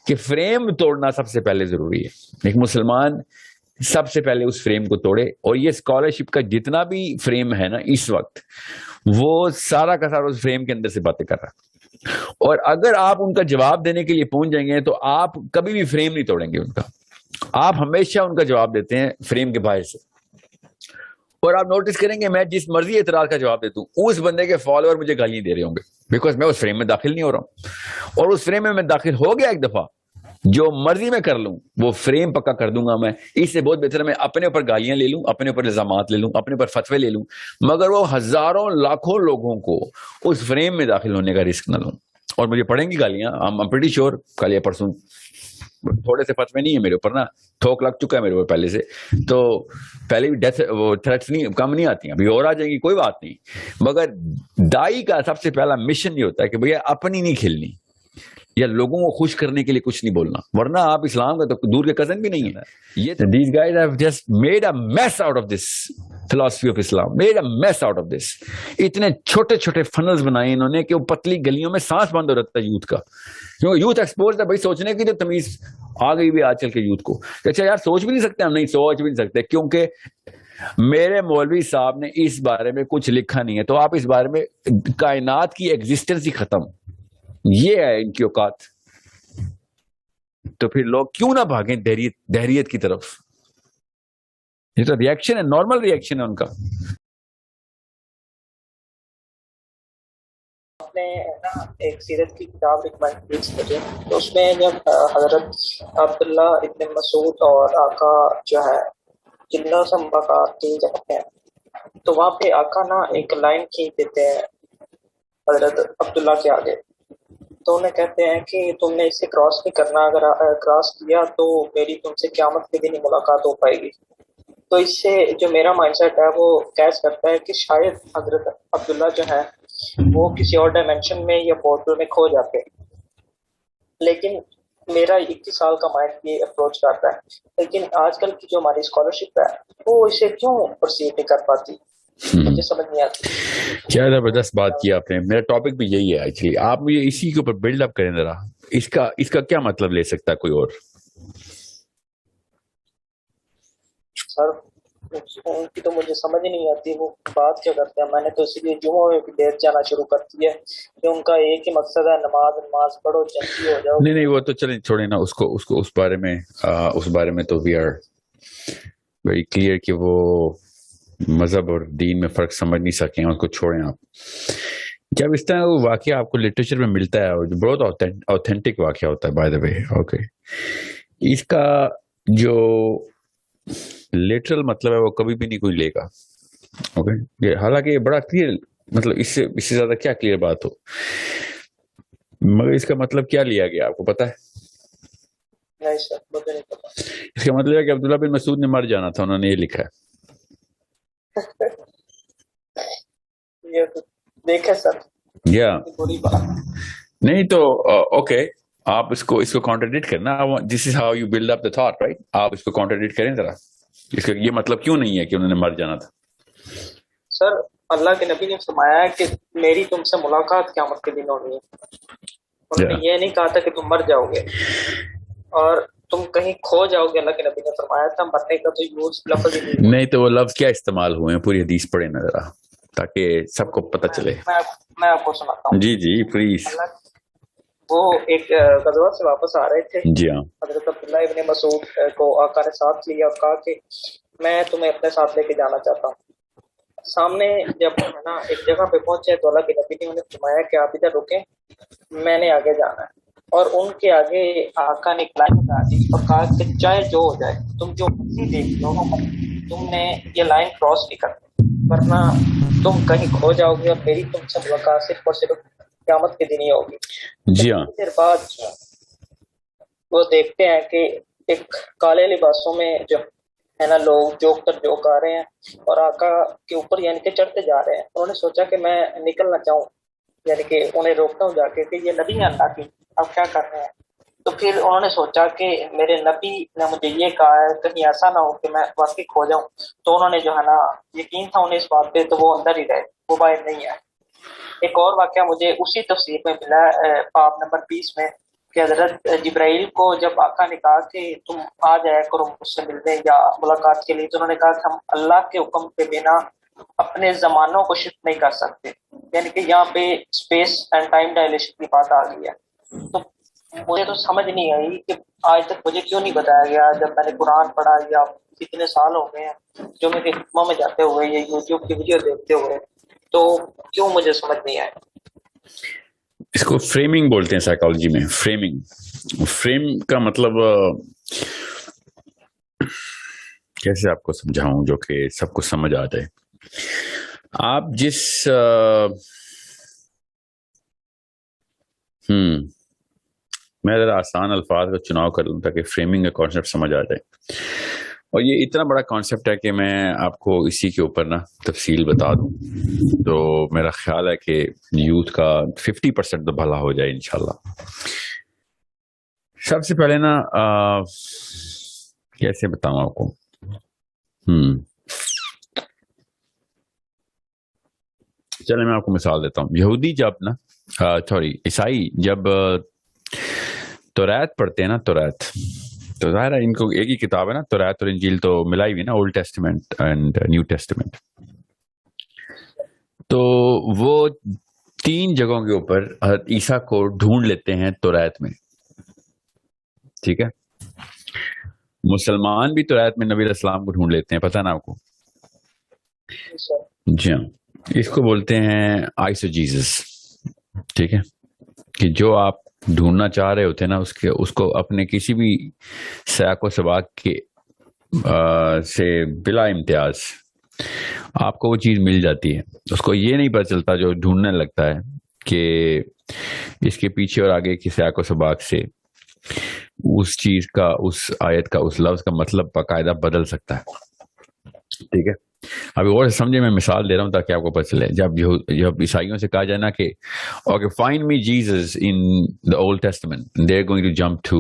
کہ فریم توڑنا سب سے پہلے ضروری ہے. ایک مسلمان سب سے پہلے اس فریم کو توڑے, اور یہ اسکالرشپ کا جتنا بھی فریم ہے نا اس وقت, وہ سارا کا سارا اس فریم کے اندر سے باتیں کر رہا ہے. اور اگر آپ ان کا جواب دینے کے لیے پہنچ جائیں گے تو آپ کبھی بھی فریم نہیں توڑیں گے ان کا. آپ ہمیشہ ان کا جواب دیتے ہیں فریم کے باہر سے. اور آپ نوٹس کریں گے میں جس مرضی اعتراض کا جواب دیتا ہوں اس بندے کے فالوور مجھے گالیاں دے رہے ہوں گے, بیکاز میں اس فریم میں داخل نہیں ہو رہا ہوں. اور اس فریم میں داخل ہو گیا ایک دفعہ, جو مرضی میں کر لوں وہ فریم پکا کر دوں گا میں. اس سے بہت بہتر ہے میں اپنے اوپر گالیاں لے لوں, اپنے اوپر الزامات لے لوں, اپنے اوپر فتوے لے لوں, مگر وہ ہزاروں لاکھوں لوگوں کو اس فریم میں داخل ہونے کا رسک نہ لوں. اور مجھے پڑیں گی گالیاں, I'm pretty sure کل یا پرسوں. تھوڑے سے فتوے نہیں ہے میرے اوپر نا, تھوک لگ چکا ہے میرے اوپر پہلے سے, تو پہلے بھی ڈیتھ وہ تھریٹس نہیں کم نہیں آتی ہیں, ابھی اور آ جائیں گی, کوئی بات نہیں. مگر دائی کا سب سے پہلا مشن یہ ہوتا ہے کہ بھیا اپنی نہیں کھیلنی, یا لوگوں کو خوش کرنے کے لیے کچھ نہیں بولنا, ورنہ آپ اسلام کا تو دور کے کزن بھی نہیں ہے. یہ these guys have just made a mess out of this philosophy of Islam, made a mess out of this. اتنے چھوٹے چھوٹے فنلز بنائے انہوں نے کہ وہ پتلی گلیوں میں سانس بند ہو رہتا ہے یوتھ کا, کیونکہ یوتھ ایکسپوز ہے. بھائی سوچنے کی تو تمیز آ گئی بھی آج کل کے یوتھ کو, اچھا یار سوچ بھی نہیں سکتے ہم, نہیں سوچ بھی نہیں سکتے, کیونکہ میرے مولوی صاحب نے اس بارے میں کچھ لکھا نہیں ہے. تو آپ اس بارے میں, کائنات کی ایگزسٹنس ہی ختم, یہ ہے ان کی اوقات. تو پھر لوگ کیوں نہ بھاگیں دہریت کی طرف. یہ تو ریئیکشن ہے, نارمل ریئیکشن ہے ان کا. آپ نے ایک سیرت کی کتاب ریکمینڈ کی, تو اس میں جب حضرت عبداللہ ابن مسعود اور آقا جو ہے جنہ سے ملاقات کی جاتے ہیں, تو وہاں پہ آقا نا ایک لائن کھینچ دیتے ہیں حضرت عبداللہ کے آگے. تو انہیں کہتے ہیں کہ تم نے اسے کراس نہیں کرنا, اگر کراس کیا تو میری تم سے قیامت کے دن ہی ملاقات ہو پائے گی. تو اس سے جو میرا مائنڈ سیٹ ہے وہ کیچ کرتا ہے کہ شاید حضرت عبداللہ جو ہے وہ کسی اور ڈائمینشن میں یا پورٹل میں کھو جاتے ہیں. لیکن میرا 21 سال کا مائنڈ یہ اپروچ کرتا ہے, لیکن آج کل کی جو ہماری اسکالرشپ ہے وہ اسے کیوں پرسیو نہیں کر پاتی, مجھے سمجھ نہیں آتی. کیا زبردست بات کی آپ نے. میرا ٹاپک بھی یہی ہے ایکچولی. آپ مجھے اسی کے اوپر بلڈ اپ کریں ذرا. اس کا کیا مطلب لے سکتا ہے کوئی اور؟ سر ان کی تو مجھے سمجھ نہیں آتی وہ بات کیا کرتے ہیں. میں نے تو اسی لیے جمعہ میں بھی دیر جانا شروع کر دیا کہ ان کا ایک ہی مقصد ہے نماز پڑھو جنتی ہو جاؤ. نہیں وہ تو چلیں چھوڑیں نا اس کو اس بارے میں تو وی آر ویری کلیئر کہ وہ مذہب اور دین میں فرق سمجھ نہیں سکیں, اس کو چھوڑیں آپ. جب اس طرح وہ واقعہ آپ کو لٹریچر میں ملتا ہے اور بہت اوتھینٹک واقعہ ہوتا ہے بائی دا وے, اوکے, اس کا جو لٹرل مطلب ہے وہ کبھی بھی نہیں کوئی لے گا, اوکے. حالانکہ یہ بڑا کلیئر, مطلب اس سے زیادہ کیا کلیئر بات ہو, مگر اس کا مطلب کیا لیا گیا آپ کو پتا ہے؟ نہیں سر مجھے نہیں پتا. اس کا مطلب ہے کہ عبداللہ بن مسعود نے مر جانا تھا, انہوں نے یہ لکھا ہے. دیکھے سر یا بری بات نہیں تو اوکے, آپ اس کو کانٹرڈکٹ کرنا. This is how you build up the thought, right. آپ اس کو کانٹرڈکٹ کریں ذرا, اس کا یہ مطلب کیوں نہیں ہے کہ انہوں نے مر جانا تھا. سر اللہ کے نبی نے فرمایا ہے کہ میری تم سے ملاقات قیامت کے دن ہونی ہے. انہوں نے یہ نہیں کہا تھا کہ تم مر جاؤ گے اور تم کہیں کھو جاؤ گے. اللہ کے نبی نے فرمایا تھا مرنے کا تو یوز لفظ ہی نہیں تو وہ لفظ کیا استعمال ہوئے ہیں, پوری حدیث پڑھیں نا ذرا تاکہ سب کو پتہ چلے. میں آپ کو سناتا ہوں. جی پلیز. وہ ایک غزوہ سے واپس آ رہے تھے. جی ہاں. حضرت عبداللہ ابن مسعود کو آقا نے ساتھ لیا اور کہا کہ میں تمہیں اپنے ساتھ لے کے جانا چاہتا ہوں. سامنے جب ہے نا ایک جگہ پہ پہنچے تو اللہ کے نبی نے انہیں فرمایا کہ آپ ادھر رکیں, میں نے آگے جانا ہے. اور ان کے آگے آقا نے ایک لائن بتا دی اور کہا کہ چاہے جو ہو جائے, تم جو مرضی دیکھ لو, تم نے یہ لائن کراس نہیں کرنی, ورنہ تم کہیں کھو جاؤ گے اور میری تم سے ملاقات صرف اور صرف قیامت کے دن ہی ہوگی. جی ہاں. دیر بعد وہ دیکھتے ہیں کہ ایک کالے لباسوں میں جو ہے نا لوگ جوک تر جوک آ رہے ہیں اور آقا کے اوپر یعنی کہ چڑھتے جا رہے ہیں. انہوں نے سوچا کہ میں نکلنا چاہوں, یعنی کہ انہیں روکتا ہوں جا کے کہ یہ نبی ہیں اللہ کی, اب کیا کر رہے ہیں. تو پھر انہوں نے سوچا کہ میرے نبی نے مجھے یہ کہا ہے, کہیں ایسا نہ ہو کہ میں واقعی کھو جاؤں. تو انہوں نے جو ہے نا یقین تھا انہیں اس بات پہ, تو وہ اندر ہی رہے, وہ باہر نہیں ہے. ایک اور واقعہ مجھے اسی تفسیر میں ملا, باب نمبر 20 میں, کہ حضرت جبرائیل کو جب آقا نے کہا کہ تم آ جایا کرو مجھ سے ملنے یا ملاقات کے لیے، تو انہوں نے کہا کہ ہم اللہ کے حکم کے بنا اپنے زمانوں کو شفٹ نہیں کر سکتے، یعنی کہ یہاں پہ اسپیس اینڈ ٹائم ڈائلیشن کی بات آ گئی ہے. تو مجھے تو سمجھ نہیں آئی کہ آج تک مجھے کیوں نہیں بتایا گیا جب میں نے قرآن پڑھا، یا کتنے سال ہو گئے ہیں جو میرے حکموں میں جاتے ہوئے یا یوٹیوب کی ویڈیو دیکھتے ہوئے، تو کیوں مجھے سمجھ نہیں آیا. اس کو فریمنگ بولتے ہیں سائیکالوجی میں. فریم کا مطلب کیسے آپ کو سمجھاؤں جو کہ سب کو سمجھ آ جائے. آپ جس میں ذرا آسان الفاظ کا چناؤ کر لوں تاکہ فریمنگ کا کانسیپٹ سمجھ آ جائے. اور یہ اتنا بڑا کانسیپٹ ہے کہ میں آپ کو اسی کے اوپر نا تفصیل بتا دوں تو میرا خیال ہے کہ یوتھ کا 50% تو بھلا ہو جائے انشاءاللہ. سب سے پہلے نا کیسے بتاؤں آپ کو. چلے میں آپ کو مثال دیتا ہوں. یہودی جب نا عیسائی جب توریت پڑھتے ہیں نا، توریت تو ظاہر ہے ان کو ایک ہی کتاب ہے نا، توریت اور انجیل تو ملائی ہوئی نا، old testament and new testament. تو وہ 3 جگہوں کے اوپر حضرت عیسیٰ کو ڈھونڈ لیتے ہیں توریت میں. ٹھیک ہے، مسلمان بھی توریت میں نبی علیہ السلام کو ڈھونڈ لیتے ہیں، پتہ نا آپ کو. جی ہاں، اس کو بولتے ہیں آئسوجیزس. ٹھیک ہے، کہ جو آپ ڈھونڈنا چاہ رہے ہوتے ہیں نا اس کو اپنے کسی بھی سیاق و سباق کے سے بلا امتیاز آپ کو وہ چیز مل جاتی ہے. اس کو یہ نہیں پتہ چلتا جو ڈھونڈنے لگتا ہے کہ اس کے پیچھے اور آگے کی سیاق و سباق سے اس چیز کا، اس آیت کا، اس لفظ کا مطلب باقاعدہ بدل سکتا ہے. ٹھیک ہے، ابھی اور سمجھے، میں مثال دے رہا ہوں تاکہ آپ کو پتہ چلے. جب عیسائیوں سے کہا جائے نا کہ okay find me Jesus in the Old Testament, they are going to jump to,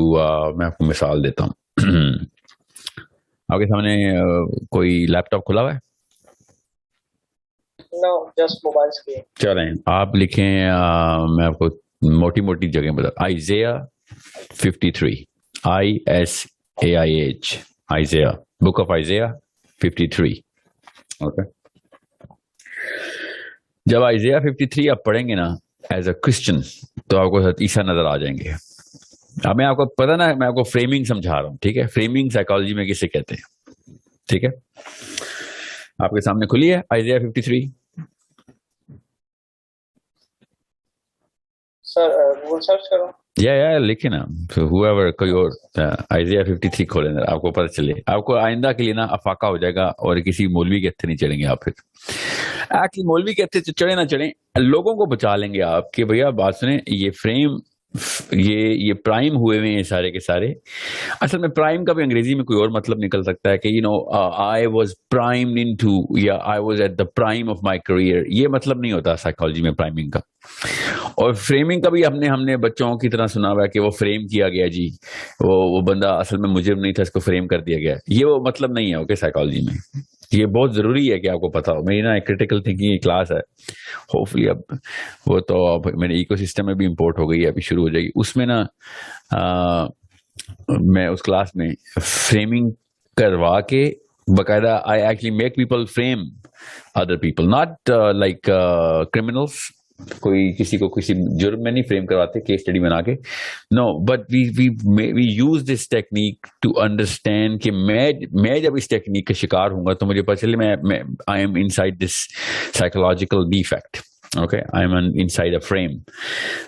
میں آپ کو مثال دیتا ہوں. آپ کے سامنے کوئی لیپ ٹاپ کھلا ہوا ہے؟ No, just mobile screen. چلیں آپ لکھیں، میں آپ کو موٹی موٹی جگہ بتا. آئزیہ 53، ISAIH، آئزیہ، بک آف آئزیہ 53. اوکے، جب آئزیہ 53 آپ پڑھیں گے نا ایز اے کرسچن تو آپ کو حضرت عیسیٰ نظر آ جائیں گے. اب میں آپ کو پتہ نا، میں آپ کو فریمنگ سمجھا رہا ہوں. ٹھیک ہے، فریمنگ سائیکالوجی میں کسے کہتے ہیں. ٹھیک ہے، آپ کے سامنے کھلی ہے آئزیہ 53. سر گوگل سرچ کرو. یا لکھیں نا، whoever کوئی اور آئزیہ 53 کھولیں نا، آپ کو پتہ چلے. آپ کو آئندہ کے لیے نا افاقہ ہو جائے گا اور کسی مولوی کے ہتھے نہیں چڑھیں گے آپ. پھر ایکچولی مولوی کے ہتھے چڑھے نہ چڑھیں، لوگوں کو بچا لیں گے آپ کہ بھیا بات سنیں، یہ فریم یہ پرائم ہوئے ہوئے ہیں سارے کے سارے. اصل میں پرائم کا بھی انگریزی میں کوئی اور مطلب نکل سکتا ہے کہ آئی واز پرائمڈ انٹو، یا I was at the prime of my career. یہ مطلب نہیں ہوتا سائیکالوجی میں پرائمنگ کا. اور فریمنگ کا بھی ہم نے بچوں کی طرح سنا ہوا ہے کہ وہ فریم کیا گیا جی، وہ بندہ اصل میں مجرم نہیں تھا، اس کو فریم کر دیا گیا. یہ وہ مطلب نہیں ہے. اوکے، سائیکالوجی میں یہ بہت ضروری ہے کہ آپ کو پتا ہو. میری نا ایک کریٹیکل تھنکنگ کی کلاس ہے، ہوپفلی اب وہ تو اب میرے ایکو سسٹم میں بھی امپورٹ ہو گئی ہے، ابھی شروع ہو جائے گی. اس میں نا میں اس کلاس میں فریمنگ کروا کے باقاعدہ I actually make people frame other people, not like criminals. کوئی کسی کو کسی جرم میں نہیں فریم کرواتے کیس اسٹڈی بنا کے، no, but we use this technique to understand کہ میں جب اس ٹیکنیک کا شکار ہوں گا تو مجھے پتہ چلے میں I am inside this psychological defect. Okay, I am inside a frame.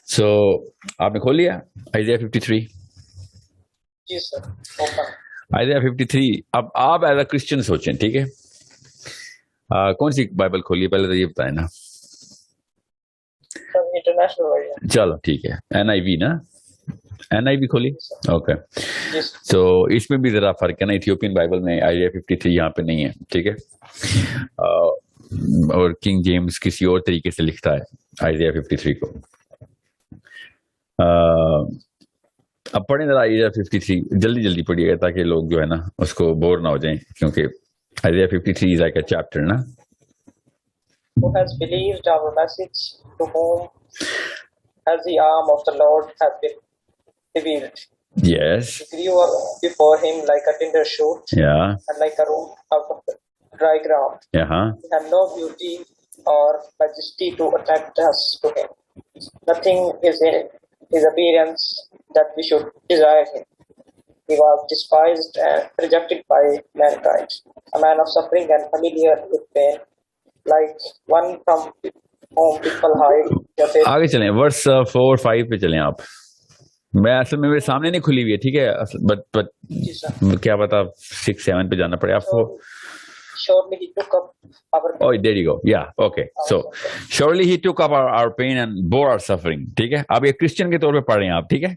So آپ نے کھول لیا آئزیہ 53؟ جی سر. آئزیہ 53. اب آپ ایز اے کرسچن سوچیں. ٹھیک ہے، کون سی بائبل کھولیے پہلے تو یہ بتائیں نا. International version. چلو ٹھیک ہے، NIV نا، NIV کھولی. اوکے، تو اس میں بھی ذرا فرق ہے نا. ایتھیوپین بائبل میں آئزیہ 53 یہاں پہ نہیں ہے. ٹھیک ہے، اور کنگ جیمز کسی اور طریقے سے لکھتا ہے آئزیہ 53 کو. اب پڑھیں ذرا آئزیہ 53، جلدی پڑھیے گا تاکہ لوگ جو ہے نا اس کو بور نہ ہو جائیں، کیونکہ آئزیہ 53 is like a chapter نا. Who has believed our message, to whom has the arm of the Lord has been revealed. Yes. He grew up before him like a tender shoot Yeah. and like a root out of the dry ground. Uh-huh. He had no beauty or majesty to attract us to him. Nothing is in his appearance that we should desire him. He was despised and rejected by mankind, a man of suffering and familiar with pain, like one from whom people hide their faces. آگے چلیں verse 4-5 پہ چلیں آپ. میں اصل میں میرے سامنے نہیں کھلی ہوئی ہے, ٹھیک ہے, بٹ جی سر. کیا پتا 6-7 پہ جانا پڑے آپ کو. Surely he took up our Oh, there you go. Yeah, okay. So, surely he took up our pain and bore our suffering. ٹھیک ہے, اب یہ کرسچن کے طور پہ پڑھ رہے ہیں آپ, ٹھیک ہے.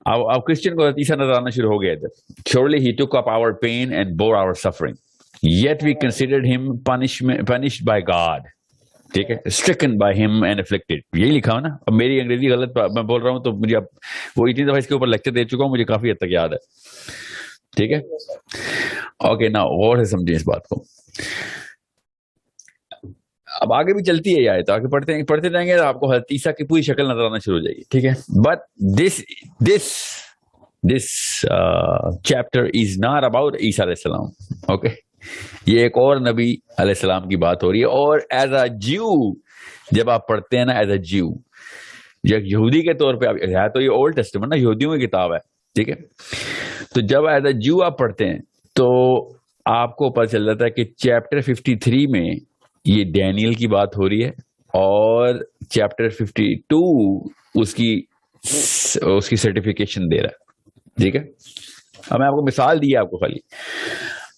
اب کرسچن کو تیسرا نظر آنا شروع ہو گیا ادھر. Surely he took up our pain and bore our suffering. Yet we considered him punished by God. ٹھیک ہے, stricken by him and afflicted. یہی لکھا ہو نا. اب میری انگریزی غلط میں بول رہا ہوں تو مجھے اب وہ اتنی دفعہ اس کے اوپر لیکچر دے چکا ہوں, مجھے کافی حد تک یاد ہے. ٹھیک ہے, اوکے. نا غور سے سمجھیں اس بات کو. اب آگے بھی چلتی ہے یہ آیت, آگے پڑھتے جائیں گے, آپ کو حضرت عیسیٰ کی پوری شکل نظر آنا شروع ہو جائے گی. ٹھیک ہے, but this chapter is not about عیسیٰ علیہ السلام. اوکے, یہ ایک اور نبی علیہ السلام کی بات ہو رہی ہے. اور ایز اے جیو جب آپ پڑھتے ہیں نا, ایز اے جیو, یہودی کے طور پہ, ہے تو یہ اولڈ ٹیسٹمنٹ نا, یہودیوں کی کتاب ہے, ٹھیک ہے. تو جب ایز اے جیو آپ پڑھتے ہیں تو آپ کو پتہ چل جاتا ہے کہ چیپٹر 53 میں یہ ڈینیل کی بات ہو رہی ہے, اور چیپٹر 52 اس کی سرٹیفکیشن دے رہا ہے. ٹھیک ہے, اب میں آپ کو مثال دی ہے آپ کو خالی.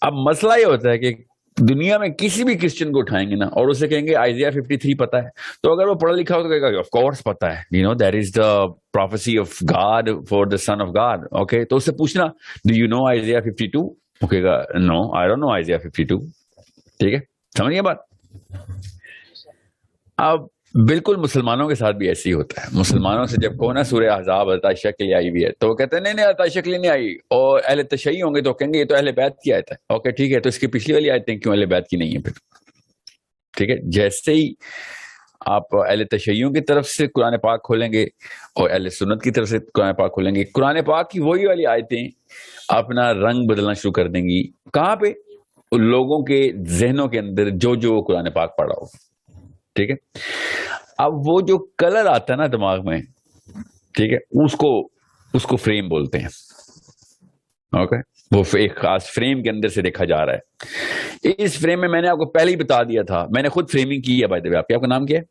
اب مسئلہ یہ ہوتا ہے کہ دنیا میں کسی بھی کرسچن کو اٹھائیں گے نا اور اسے کہیں گے آئزیہ 53 پتا ہے, تو اگر وہ پڑھا لکھا ہو تو کہے گا آف کورس پتا ہے, you know that is the prophecy of God for the son of God. Okay, تو اس سے پوچھنا ڈو یو نو آئزیہ 52, وہ کہے گا نو آئی ڈونٹ نو آئزیہ 52. ٹھیک ہے, سمجھیے بات. اب بالکل مسلمانوں کے ساتھ بھی ایسے ہی ہوتا ہے. مسلمانوں سے جب کہو نا سورہ احزاب حضرت عائشہ کے لیے آئی ہوئی ہے, تو وہ کہتے ہیں نہیں حضرت عائشہ کے لیے نہیں آئی, اور اہل تشیع ہوں گے تو کہیں گے یہ تو اہل بیت کی آیت ہے. اوکے ٹھیک ہے, تو اس کی پچھلی والی آیتیں کیوں اہل بیت کی نہیں ہے پھر؟ ٹھیک ہے, جیسے ہی آپ اہل تشیعوں کی طرف سے قرآن پاک کھولیں گے اور اہل سنت کی طرف سے قرآن پاک کھولیں گے, قرآن پاک کی وہی والی آیتیں اپنا رنگ بدلنا شروع کر دیں گی. کہاں پہ؟ ان لوگوں کے ذہنوں کے اندر جو قرآن پاک پڑھا ہو. ٹھیک ہے, اب وہ جو کلر آتا ہے نا دماغ میں, ٹھیک ہے, اس کو فریم بولتے ہیں. اوکے, وہ ایک خاص فریم کے اندر سے دیکھا جا رہا ہے. اس فریم میں نے آپ کو پہلے ہی بتا دیا تھا, میں نے خود فریمنگ کی ہے. بائی دی وے, آپ کا نام کیا ہے؟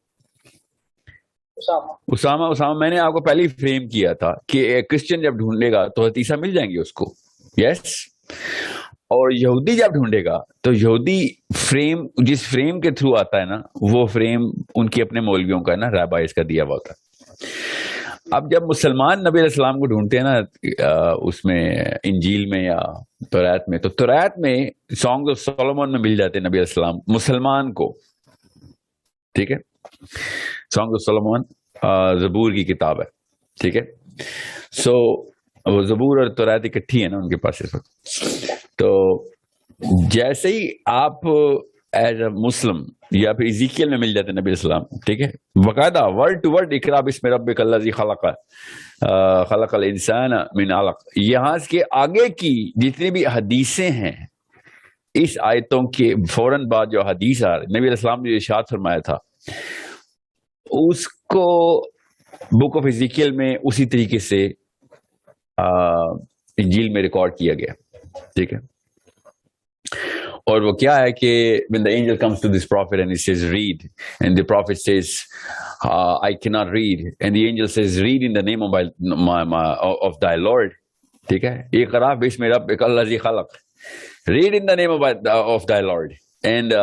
اسامہ. میں نے آپ کو پہلے ہی فریم کیا تھا کہ کرسچن جب ڈھونڈے گا تو حدیثہ مل جائیں گی اس کو. یس, اور یہودی جب ڈھونڈے گا تو یہودی فریم جس فریم کے تھرو آتا ہے نا, وہ فریم ان کے اپنے مولویوں کا ہے نا, رابائز کا دیا ہوا ہوتا ہے. اب جب مسلمان نبی علیہ السلام کو ڈھونڈتے ہیں نا اس میں انجیل میں یا توریت میں, تو توریت میں سانگ آف سولومون میں مل جاتے ہیں نبی علیہ السلام مسلمان کو. ٹھیک ہے, سانگ آف سولومون زبور کی کتاب ہے. ٹھیک ہے, سو وہ زبور اور توریت اکٹھی ہے نا ان کے پاس اس وقت. تو جیسے ہی آپ ایز اے مسلم یا پھر ایزیکیل میں مل جاتے ہیں نبی علیہ السلام. ٹھیک ہے, باقاعدہ ورڈ ٹو ورڈ اقرا بسم ربک الذی خلق الانسان من علق. یہاں کے آگے کی جتنی بھی حدیثیں ہیں اس آیتوں کے فوراً بعد جو حدیث آ رہی نبی علیہ السلام نے جو ارشاد فرمایا تھا اس کو بک آف ایزیکیل میں اسی طریقے سے انجیل میں ریکارڈ کیا گیا. ٹھیک ہے, اور وہ کیا ہے کہ when the angel comes to this prophet and he says read, and the prophet says I cannot read, and the angel says read in the name of thy Lord. ٹھیک ہے, اقرا بسم ربک الذی خلق, read in the name of thy Lord, and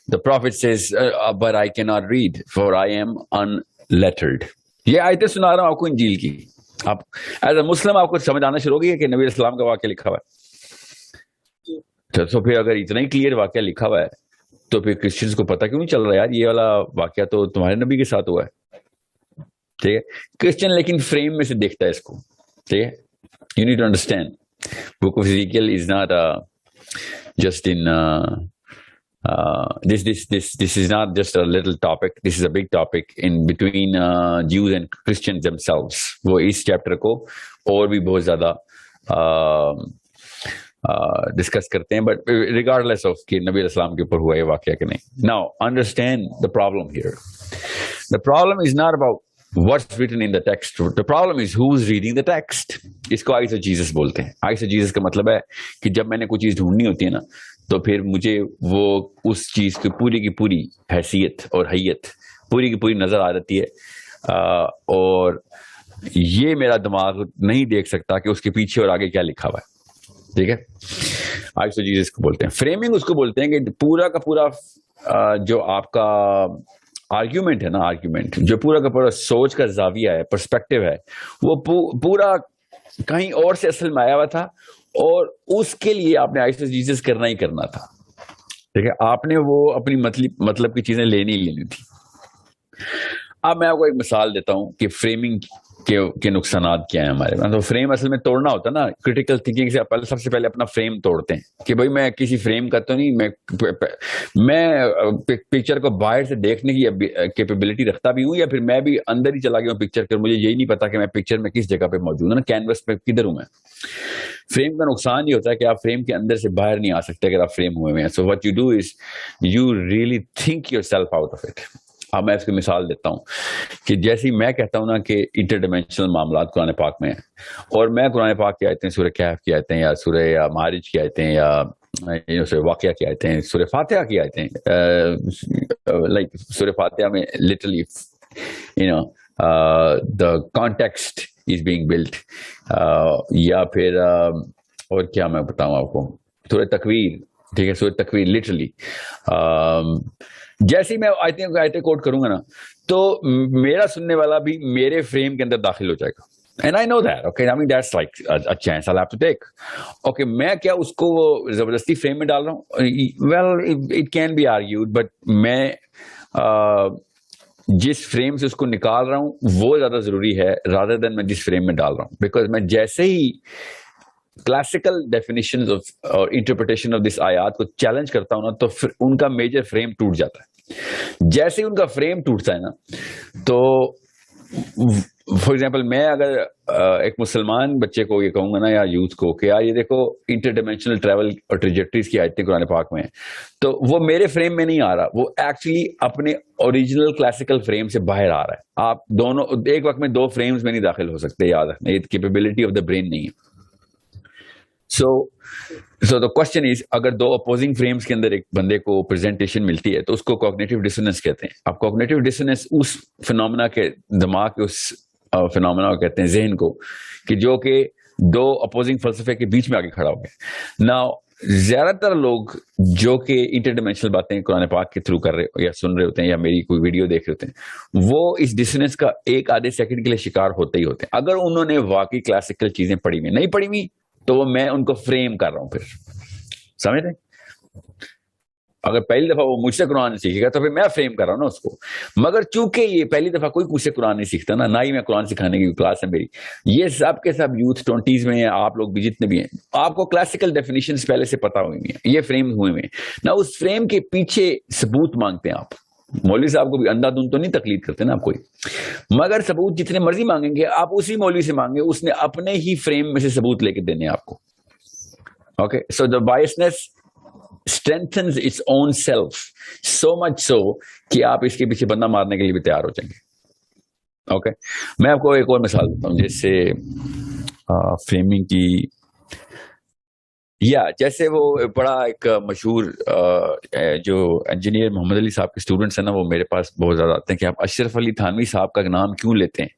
the prophet says but I cannot read for I am unlettered. یہ آیتیں سنا رہا ہوں آپ کو انجیل کی. آپ ایز اے مسلم آپ کو سمجھ آنا شروع ہو گئی ہے کہ نبی علیہ السلام کا واقعہ لکھا ہوا ہے. تو پھر اگر اتنا ہی کلیئر واقعہ لکھا ہوا ہے تو پھر کرسچنس کو پتہ کیوں نہیں چل رہا یار یہ والا واقعہ تو تمہارے نبی کے ساتھ ہوا ہے. ٹھیک ہے, کرسچن لیکن فریم میں سے دیکھتا ہے اس کو. ٹھیک ہے, you need to understand book of Ezekiel is not just in This is not just a little topic. This is a big topic in between Jews and Christians themselves. وہ اس chapter کو اور بھی بہت زیادہ ڈسکس کرتے ہیں, but regardless of کہ نبی علیہ السلام کے اوپر ہوا یہ واقعہ کہ نہیں. Now understand the problem here. The problem is not about what's written in the text. The problem is who's reading the text. اس کو آئیس آف جیسس بولتے ہیں. آئیس آف جیسس کا مطلب ہے کہ جب میں نے کوئی چیز ڈھونڈنی ہوتی ہے نا, تو پھر مجھے وہ اس چیز کی پوری حیثیت اور حیت پوری کی پوری نظر آ جاتی ہے, اور یہ میرا دماغ نہیں دیکھ سکتا کہ اس کے پیچھے اور آگے کیا لکھا ہوا ہے. ٹھیک ہے, آئیس آف جیسس کو بولتے ہیں. فریمنگ اس کو بولتے ہیں کہ پورا کا پورا جو آپ کا آرگیومنٹ ہے نا, آرگیومنٹ جو پورا کا پورا سوچ کا زاویہ ہے, پرسپیکٹو ہے, وہ پورا کہیں اور سے اصل میں آیا ہوا تھا, اور اس کے لیے آپ نے آئیس آف جیسس کرنا ہی کرنا تھا. ٹھیک ہے, آپ نے وہ اپنی مطلب کی چیزیں لینی تھی. اب میں آپ کو ایک مثال دیتا ہوں کہ فریمنگ کے نقصانات کیا ہیں ہمارے. تو فریم اصل میں توڑنا ہوتا ہے نا. کریٹیکل تھنکنگ سے سب سے پہلے اپنا فریم توڑتے ہیں کہ بھائی میں کسی فریم کا تو نہیں, میں پکچر کو باہر سے دیکھنے کی کیپیبلٹی رکھتا بھی ہوں, یا پھر میں بھی اندر ہی چلا گیا ہوں پکچر کے, مجھے یہی نہیں پتا کہ میں پکچر میں کس جگہ پہ موجود ہوں نا, کینوس پہ کدھر ہوں میں. فریم کا نقصان یہ ہوتا ہے کہ آپ فریم کے اندر سے باہر نہیں آ سکتے اگر آپ فریم ہوئے ہیں. So what you do is you really think your self out of it. اب میں اس کی مثال دیتا ہوں کہ جیسے میں کہتا ہوں نا کہ انٹر ڈائمینشنل معاملات قرآن پاک میں ہیں, اور میں قرآن پاک کی آیتیں سورہ کہف کی آیتیں, یا سورہ یا معارج کی آیتیں, یا سورہ واقعہ کی آیتیں, سورہ فاتحہ کی آیتیں, لائک سورہ فاتحہ میں literally the context is being built, یا پھر اور کیا میں بتاؤں آپ کو, سورہ تکویر. ٹھیک ہے, سورہ تکویر لٹرلی جیسے میں آیتیں کوٹ کروں گا نا, تو میرا سننے والا بھی میرے فریم کے اندر داخل ہو جائے گا. And I know that, okay, I mean that's like a chance I'll have to take. Okay, میں کیا اس کو وہ زبردستی فریم میں ڈال رہا ہوں؟ Well, it can be argued, but میں جس فریم سے اس کو نکال رہا ہوں وہ زیادہ ضروری ہے rather than میں جس فریم میں ڈال رہا ہوں. Because میں جیسے ہی کلاسیکل ڈیفینیشنز اور انٹرپریٹیشن آف دس آیات کو چیلنج کرتا ہوں نا, تو پھر ان کا میجر فریم ٹوٹ جاتا ہے. جیسے ہی ان کا فریم ٹوٹتا ہے نا, تو فار ایگزامپل میں اگر ایک مسلمان بچے کو یہ کہوں گا نا, یا یوتھ کو, کہ یار یہ دیکھو انٹر ڈائمینشنل ٹریول اور ٹریجیکٹریز کی آیتیں قرآن پاک میں ہیں, تو وہ میرے فریم میں نہیں آ رہا, وہ ایکچولی اپنے اوریجنل کلاسیکل فریم سے باہر آ رہا ہے. آپ دونوں ایک وقت میں دو فریمز میں نہیں داخل ہو سکتے, یاد رکھنا, یہ کیپیبلٹی آف دا برین نہیں ہے. So the question is, اگر دو اپوزنگ فریمز کے اندر ایک بندے کو پریزنٹیشن ملتی ہے تو اس کو کوگنیٹو ڈسوننس کہتے ہیں. اب کوگنیٹو ڈسوننس اس فنومنا کے دماغ کے اس فنومنا کو کہتے ہیں, ذہن کو, کہ جو کہ دو اپوزنگ فلسفے کے بیچ میں آگے کھڑا ہو گیا. Now زیادہ تر لوگ جو کہ انٹر ڈائمینشنل باتیں قرآن پاک کے تھرو کر رہے یا سن رہے ہوتے ہیں یا میری کوئی ویڈیو دیکھ رہے ہوتے ہیں, وہ اس ڈسوننس کا ایک آدھے سیکنڈ کے لیے شکار ہوتے ہی ہوتے ہیں. اگر انہوں نے واقعی کلاسیکل چیزیں پڑھی ہوئی نہیں پڑھی ہوئی, تو وہ میں ان کو فریم کر رہا ہوں. پھر سمجھ رہے, اگر پہلی دفعہ وہ مجھ سے قرآن سیکھے گا تو پھر میں فریم کر رہا ہوں نا اس کو. مگر چونکہ یہ پہلی دفعہ کوئی مجھ سے قرآن نہیں سیکھتا نا, نہ ہی میں قرآن سکھانے کی کلاس ہے میری, یہ سب کے سب یوتھ 20s میں ہیں, آپ لوگ بھی جتنے بھی ہیں, آپ کو کلاسیکل ڈیفینیشنز پہلے سے پتا ہوئی ہیں, یہ فریم ہوئے ہیں نا. اس فریم کے پیچھے ثبوت مانگتے ہیں آپ. مولوی صاحب کو بھی اندھا دھند تو نہیں تقلید کرتے نا آپ کوئی, مگر ثبوت جتنے مرضی مانگیں گے آپ اسی مولوی سے مانگے, اس نے اپنے ہی فریم میں سے ثبوت لے کے دینے آپ کو. اوکے, سو دا biases strengthens its own self so much so کہ آپ اس کے پیچھے بندہ مارنے کے لیے بھی تیار ہو جائیں گے. اوکے, میں آپ کو ایک اور مثال دیتا ہوں, جیسے فریمنگ کی, یا جیسے وہ بڑا ایک مشہور جو انجینئر محمد علی صاحب کے اسٹوڈنٹس ہیں نا, وہ میرے پاس بہت زیادہ آتے ہیں کہ آپ اشرف علی تھانوی صاحب کا نام کیوں لیتے ہیں,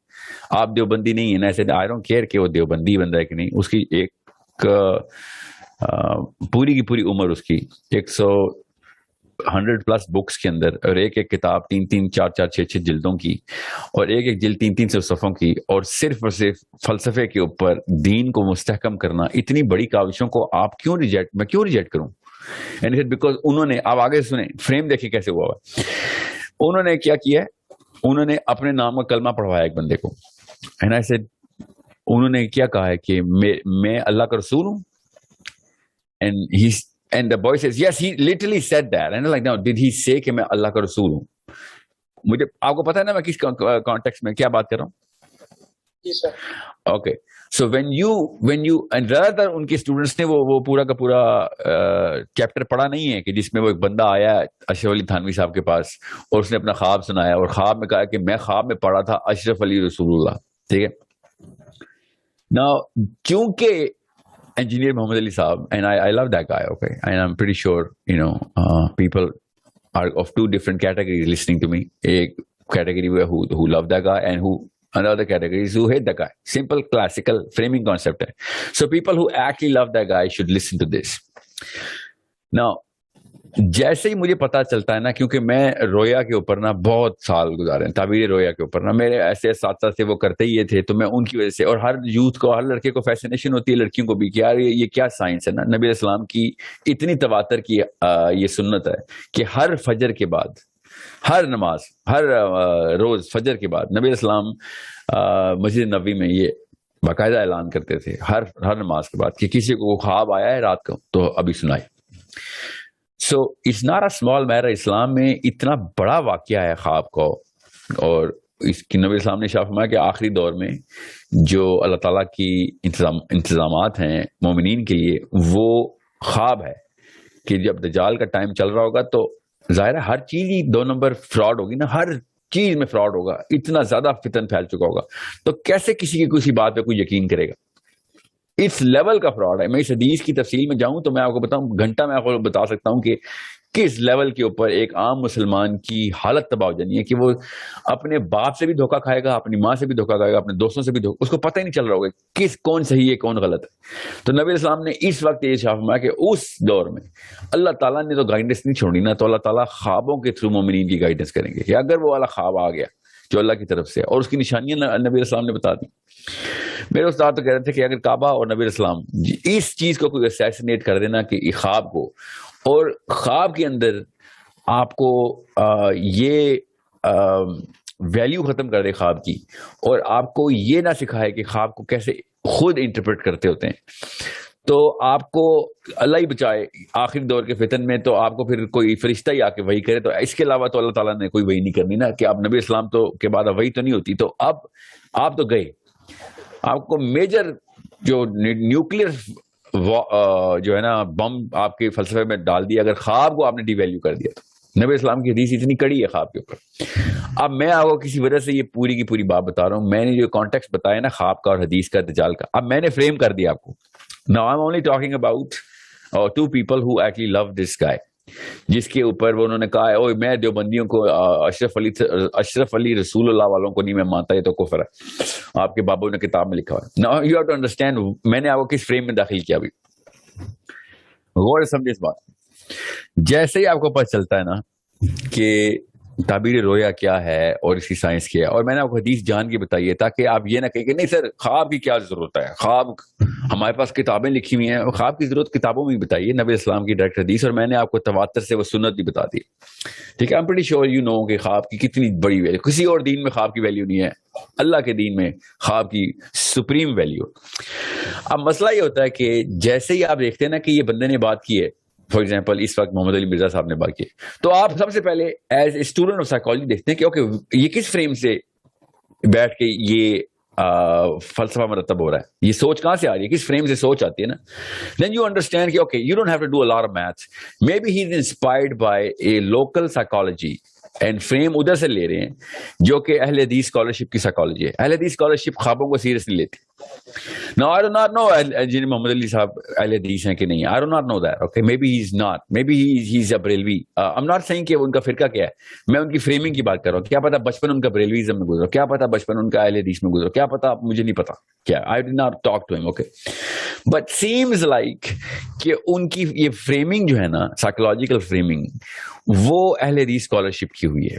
آپ دیوبندی نہیں ہیں نا. ایسے آئی ڈونٹ کیئر کہ وہ دیوبندی بندہ ہے کہ نہیں, اس کی ایک پوری کی پوری عمر اس کی 100+ بکس کے اندر, اور ایک ایک کتاب 3 4 6 جلدوں کی, اور ایک ایک جلد 300 صفحوں کی, اور صرف فلسفے کے اوپر دین کو مستحکم کرنا, اتنی بڑی کاوشوں کو آپ کیوں ریجیکٹ کروں. بیکاز انہوں نے, آپ آگے سنیں, فریم دیکھیں کیسے ہوا ہے. انہوں نے کیا کیا ہے, انہوں نے اپنے نام کا کلمہ پڑھوایا ایک بندے کو, انہوں نے کیا کہا ہے کہ میں اللہ کا رسول ہوں, and And the boy says, yes, he literally said that. And I'm like, no, did he say کہ میں اللہ کا رسول ہوں؟ مجھے آپ کو پتا ہے نا میں کس کانٹیکسٹ میں کیا بات کر رہا ہوں؟ جی سر. Okay. So when you and rather ان کے اسٹوڈنٹس نے وہ پورا کا پورا چیپٹر پڑھا نہیں ہے کہ جس میں وہ ایک بندہ آیا اشرف علی تھانوی صاحب کے پاس اور اس نے اپنا خواب سنایا اور خواب میں کہا کہ میں خواب میں پڑھا تھا اشرف علی رسول اللہ. ٹھیک ہے. Now چونکہ engineer Muhammad Ali Saab, and I love that guy, okay, and I'm pretty sure people are of two different categories listening to me. A category who love that guy, and another category is who hate that guy. Simple classical framing concept hai. So people who actually love that guy should listen to this. Now جیسے ہی مجھے پتا چلتا ہے نا, کیونکہ میں رویا کے اوپر نا بہت سال گزارے ہیں, تعبیر رویا کے اوپر نا میرے ایسے اساتذہ تھے وہ کرتے ہی یہ تھے, تو میں ان کی وجہ سے, اور ہر یوتھ کو, ہر لڑکے کو فیسینیشن ہوتی ہے, لڑکیوں کو بھی, کہ یار یہ کیا سائنس ہے نا. نبی علیہ السلام کی اتنی تواتر کی یہ سنت ہے کہ ہر فجر کے بعد, ہر نماز, ہر روز فجر کے بعد نبی علیہ السلام مسجد نبوی میں یہ باقاعدہ اعلان کرتے تھے ہر نماز کے بعد کہ کسی کو خواب آیا ہے رات کو تو ابھی سنائی. So it's not a small matter. اسلام میں اتنا بڑا واقعہ ہے خواب کو, اور اس کی نبی اسلام نے شاہ فرمایا کہ آخری دور میں جو اللہ تعالیٰ کی انتظامات ہیں مومنین کے لیے وہ خواب ہے کہ جب دجال کا ٹائم چل رہا ہوگا تو ظاہر ہے ہر چیز ہی 2 نمبر فراڈ ہوگی نا, ہر چیز میں فراڈ ہوگا, اتنا زیادہ فتن پھیل چکا ہوگا, تو کیسے کسی کی کسی بات پہ کوئی یقین کرے گا؟ اس لیول کا فراڈ ہے. میں اس حدیث کی تفصیل میں جاؤں تو میں آپ کو بتاؤں, گھنٹہ میں آپ کو بتا سکتا ہوں کہ کس لیول کے اوپر ایک عام مسلمان کی حالت تباہ ہو جانی ہے کہ وہ اپنے باپ سے بھی دھوکہ کھائے گا, اپنی ماں سے بھی دھوکہ کھائے گا, اپنے دوستوں سے بھی دھوکہ, اس کو پتہ ہی نہیں چل رہا ہوگا کون صحیح ہے کون غلط ہے. تو نبی اسلام نے اس وقت یہ شاہ فرمایا کہ اس دور میں اللہ تعالیٰ نے تو گائیڈنس نہیں چھوڑنی نا, تو اللہ تعالیٰ خوابوں کے تھرو مومنین کی گائیڈنس کریں گے کہ اگر وہ والا خواب آ گیا جو اللہ کی طرف سے, اور اس کی نشانیاں نبی اسلام نے بتا دی. میرے استاد تو کہہ رہے تھے کہ اگر کعبہ اور نبی اسلام اس چیز کو کوئی اسیسینیٹ کر دینا کہ خواب کو, اور خواب کے اندر آپ کو یہ ویلیو ختم کر دے خواب کی, اور آپ کو یہ نہ سکھائے کہ خواب کو کیسے خود انٹرپریٹ کرتے ہوتے ہیں, تو آپ کو اللہ ہی بچائے آخری دور کے فتن میں تو آپ کو پھر کوئی فرشتہ ہی آ کے وحی کرے. تو اس کے علاوہ تو اللہ تعالیٰ نے کوئی وحی نہیں کرنی نا, کہ اب نبی اسلام تو کے بعد وحی تو نہیں ہوتی. تو اب آپ تو گئے, آپ کو میجر جو نیوکلیر جو ہے نا بم آپ کے فلسفے میں ڈال دیا اگر خواب کو آپ نے ڈی ویلیو کر دیا. تو نبی اسلام کی حدیث اتنی کڑی ہے خواب کے اوپر. اب میں آپ کو کسی وجہ سے یہ پوری کی پوری بات بتا رہا ہوں, میں نے جو کانٹیکسٹ بتایا نا خواب کا اور حدیث کا دجال کا, اب میں نے فریم کر دیا آپ کو. Now I'm only talking about 2 people who actually love this guy, جس کے اوپر وہ انہوں نے کہا ہے میں دیوبندیوں کو اشرف علی رسول اللہ والوں کو نہیں میں مانتا, یہ تو کفر ہے, آپ کے بابو نے کتاب میں لکھا ہے. Now you have to understand میں نے آپ کو کس فریم میں داخل کیا. ابھی غور سے سمجھے اس بات. جیسے ہی آپ کو پتہ چلتا ہے نا کہ تعبیر رویا کیا ہے اور اس کی سائنس کیا ہے, اور میں نے آپ کو حدیث جان کی بتائی ہے تاکہ آپ یہ نہ کہیں کہ نہیں سر خواب کی کیا ضرورت ہے, خواب ہمارے پاس کتابیں لکھی ہوئی ہیں, خواب کی ضرورت کتابوں میں بتائیے, نبی اسلام کی ڈائریکٹ حدیث, اور میں نے آپ کو تواتر سے وہ سنت بھی بتا دی. ٹھیک ہے, I'm pretty sure you know کہ خواب کی کتنی بڑی ویلیو, کسی اور دین میں خواب کی ویلیو نہیں ہے, اللہ کے دین میں خواب کی سپریم ویلیو. اب مسئلہ یہ ہوتا ہے کہ جیسے ہی آپ دیکھتے ہیں نا کہ یہ بندے نے بات کی ہے, فار ایگزامپل اس وقت محمد علی مرزا صاحب نے بات کی, تو آپ سب سے پہلے as a student of psychology دیکھتے ہیں کہ اوکے یہ کس فریم سے بیٹھ کے یہ فلسفہ مرتب ہو رہا ہے, یہ سوچ کہاں سے آ رہی ہے, کس فریم سے سوچ آتی ہے نا. دین یو انڈرسٹینڈ کہ okay you don't have to do a lot of maths, maybe he is inspired by a local psychology, and frame ادھر سے لے رہے ہیں جو کہ اہل حدیث اسکالرشپ کی سائیکالوجی ہے. اہل حدیث اسکالرشپ خوابوں کو سیریس نہیں لیتی. Now I do not know جن محمد علی صاحب اہل حدیث ہیں کہ نہیں, I do not know that. Okay, maybe he is not, maybe he is a Barelvi. I'm not saying کہ ان کا فرقہ کیا ہے, میں ان کی فریمنگ کی بات کر رہا ہوں. کیا پتا بچپن ان کا بریلویزم میں گزرا, کیا پتا بچپن ان کا اہل حدیث میں گزرا, کیا پتا مجھے نہیں پتا کیا. I did not talk to him. Okay, but seems like کہ ان کی یہ فریمنگ جو ہے نا سائیکولوجیکل فریمنگ وہ اہل حدیث اسکالرشپ کی ہوئی ہے.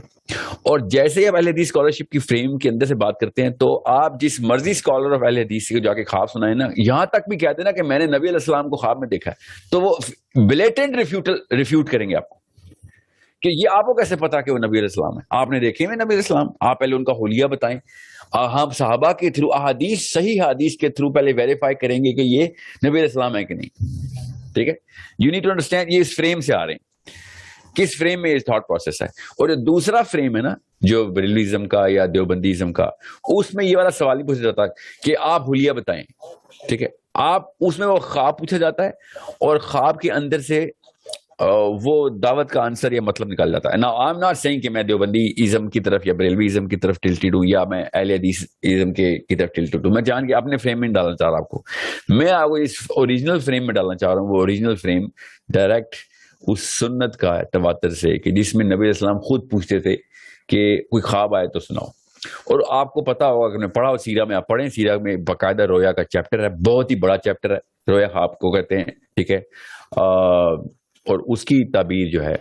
اور جیسے ہی آپ اہل حدیث اسکالرشپ کی فریم کے اندر سے بات کرتے ہیں تو آپ جس مرضی اسکالر آف اہل حدیث کو جا کے خواب سنائیں نا, یہاں تک بھی کہتے ہیں نا کہ میں نے نبی علیہ السلام کو خواب میں دیکھا ہے, تو وہ بلیٹنٹ ریفیوٹ کریں گے آپ کو کہ یہ آپ کو کیسے پتا کہ وہ نبی علیہ السلام ہے, آپ نے دیکھے ہوئے نبی علیہ السلام, آپ پہلے ان کا حلیہ بتائیں. ہم صحابہ کے تھرو احادیث صحیح حدیث کے تھرو پہلے ویریفائی کریں گے کہ یہ نبی علیہ السلام ہے کہ نہیں. ٹھیک ہے. یو نیڈ ٹو انڈرسٹینڈ یہ اس فریم سے آ رہے ہیں, کس فریم میں یہ تھاٹ پروسیس ہے. اور جو دوسرا فریم ہے نا جو بریلویزم کا یا دیوبندیزم کا, اس میں یہ والا سوال ہی پوچھا جاتا ہے کہ آپ حلیہ بتائیں, ٹھیک ہے. آپ اس میں وہ خواب پوچھا جاتا ہے اور خواب کے اندر سے وہ دعوت کا آنسر یا مطلب نکال جاتا ہے. Now I'm not saying کہ میں دیوبندی ازم کی طرف یا بریلوی ازم کی طرف ٹلٹیڈ ہوں یا میں اہل حدیث ازم کی طرف ٹلٹیڈ ہوں. میں جان کے اپنے فریم میں ڈالنا چاہ رہا ہوں آپ کو. میں آپ کو اس اوریجنل فریم میں ڈالنا چاہ رہا ہوں. وہ اوریجنل فریم ڈائریکٹ اس سنت کا ہے تواتر سے, کہ جس میں نبی علیہ السلام خود پوچھتے تھے کہ کوئی خواب آئے تو سناؤ. اور آپ کو پتا ہوگا کہ پڑھا ہو سیرہ میں, آپ پڑھیں سیرہ میں باقاعدہ رویا کا چیپٹر ہے, بہت ہی بڑا چیپٹر ہے, رویا خواب کو کہتے ہیں, ٹھیک ہے. اور اس کی تعبیر جو ہے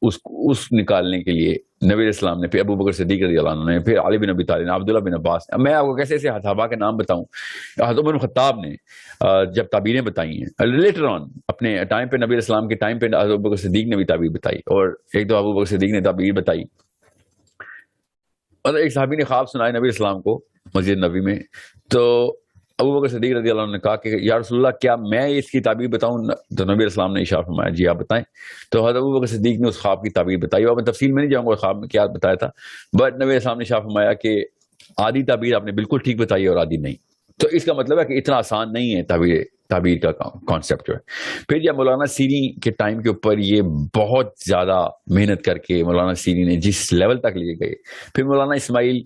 اس نکالنے کے لیے نبی علیہ السلام نے, پھر ابو بکر صدیق رضی اللہ عنہ نے, پھر علی بن ابی طالب نے, عبداللہ بن عباس نے, میں آپ کو کیسے ایسے صحابہ کے نام بتاؤں, حضرت عمر بن خطاب نے جب تعبیریں بتائی ہیں لیٹر آن اپنے ٹائم پہ, نبی علیہ السلام کے ٹائم پہ حضرت ابو بکر صدیق نے بھی تعبیر بتائی, اور ایک دو ابو بکر صدیق نے تعبیر بتائی. اور ایک صحابی نے خواب سنائے نبی علیہ السلام کو مسجد نبی میں, تو ابو بکر صدیق رضی اللہ عنہ نے کہا کہ یا رسول اللہ کیا میں اس کی تعبیر بتاؤں؟ تو نبی علیہ السلام نے ارشاد فرمایا جی آپ بتائیں. تو حضرت ابو بکر صدیق نے اس خواب کی تعبیر بتائی, اور میں تفصیل میں نہیں جاؤں گا خواب میں کیا بتایا تھا, بٹ نبی علیہ السلام نے ارشاد فرمایا کہ آدھی تعبیر آپ نے بالکل ٹھیک بتائی ہے اور آدھی نہیں. تو اس کا مطلب ہے کہ اتنا آسان نہیں ہے تعبیر کا کانسیپٹ جو ہے. پھر جب مولانا سیری کے ٹائم کے اوپر یہ بہت زیادہ محنت کر کے مولانا سیری نے جس لیول تک لے گئے, پھر مولانا اسماعیل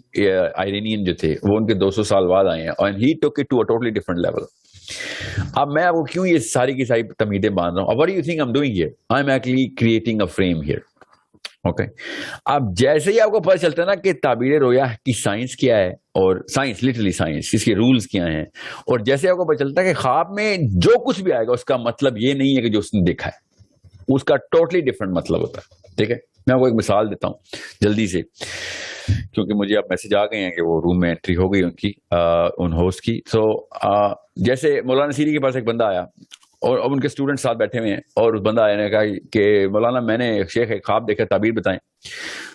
آئرینین جو تھے وہ ان کے 200 سال بعد آئے ہیں, اور he took it to a totally different level. اب میں آپ کو کیوں یہ ساری کی ساری تمہیدیں باندھ رہا ہوں, what do you think I'm doing here? I'm actually creating a frame here. Okay, اب جیسے ہی آپ کو پتہ چلتا ہے نا کہ تعبیر رویا کی سائنس کیا ہے, اور سائنس لٹرلی سائنس اس کے رولز کیا ہیں, اور جیسے آپ کو پتہ چلتا ہے کہ خواب میں جو کچھ بھی آئے گا اس کا مطلب یہ نہیں ہے کہ جو اس نے دیکھا ہے, اس کا ٹوٹلی ڈفرنٹ مطلب ہوتا ہے. ٹھیک ہے, میں آپ کو ایک مثال دیتا ہوں جلدی سے, کیونکہ مجھے اب میسج آ گئے ہیں کہ وہ روم میں انٹری ہو گئی ان کی, ان ہوسٹ کی. سو جیسے مولانا سیری کے پاس ایک بندہ آیا, اور اب ان کے اسٹوڈنٹ ساتھ بیٹھے ہوئے ہیں, اور اس بندہ آیا نے کہا کہ مولانا میں نے شیخ ایک خواب دیکھا, تعبیر بتائیں.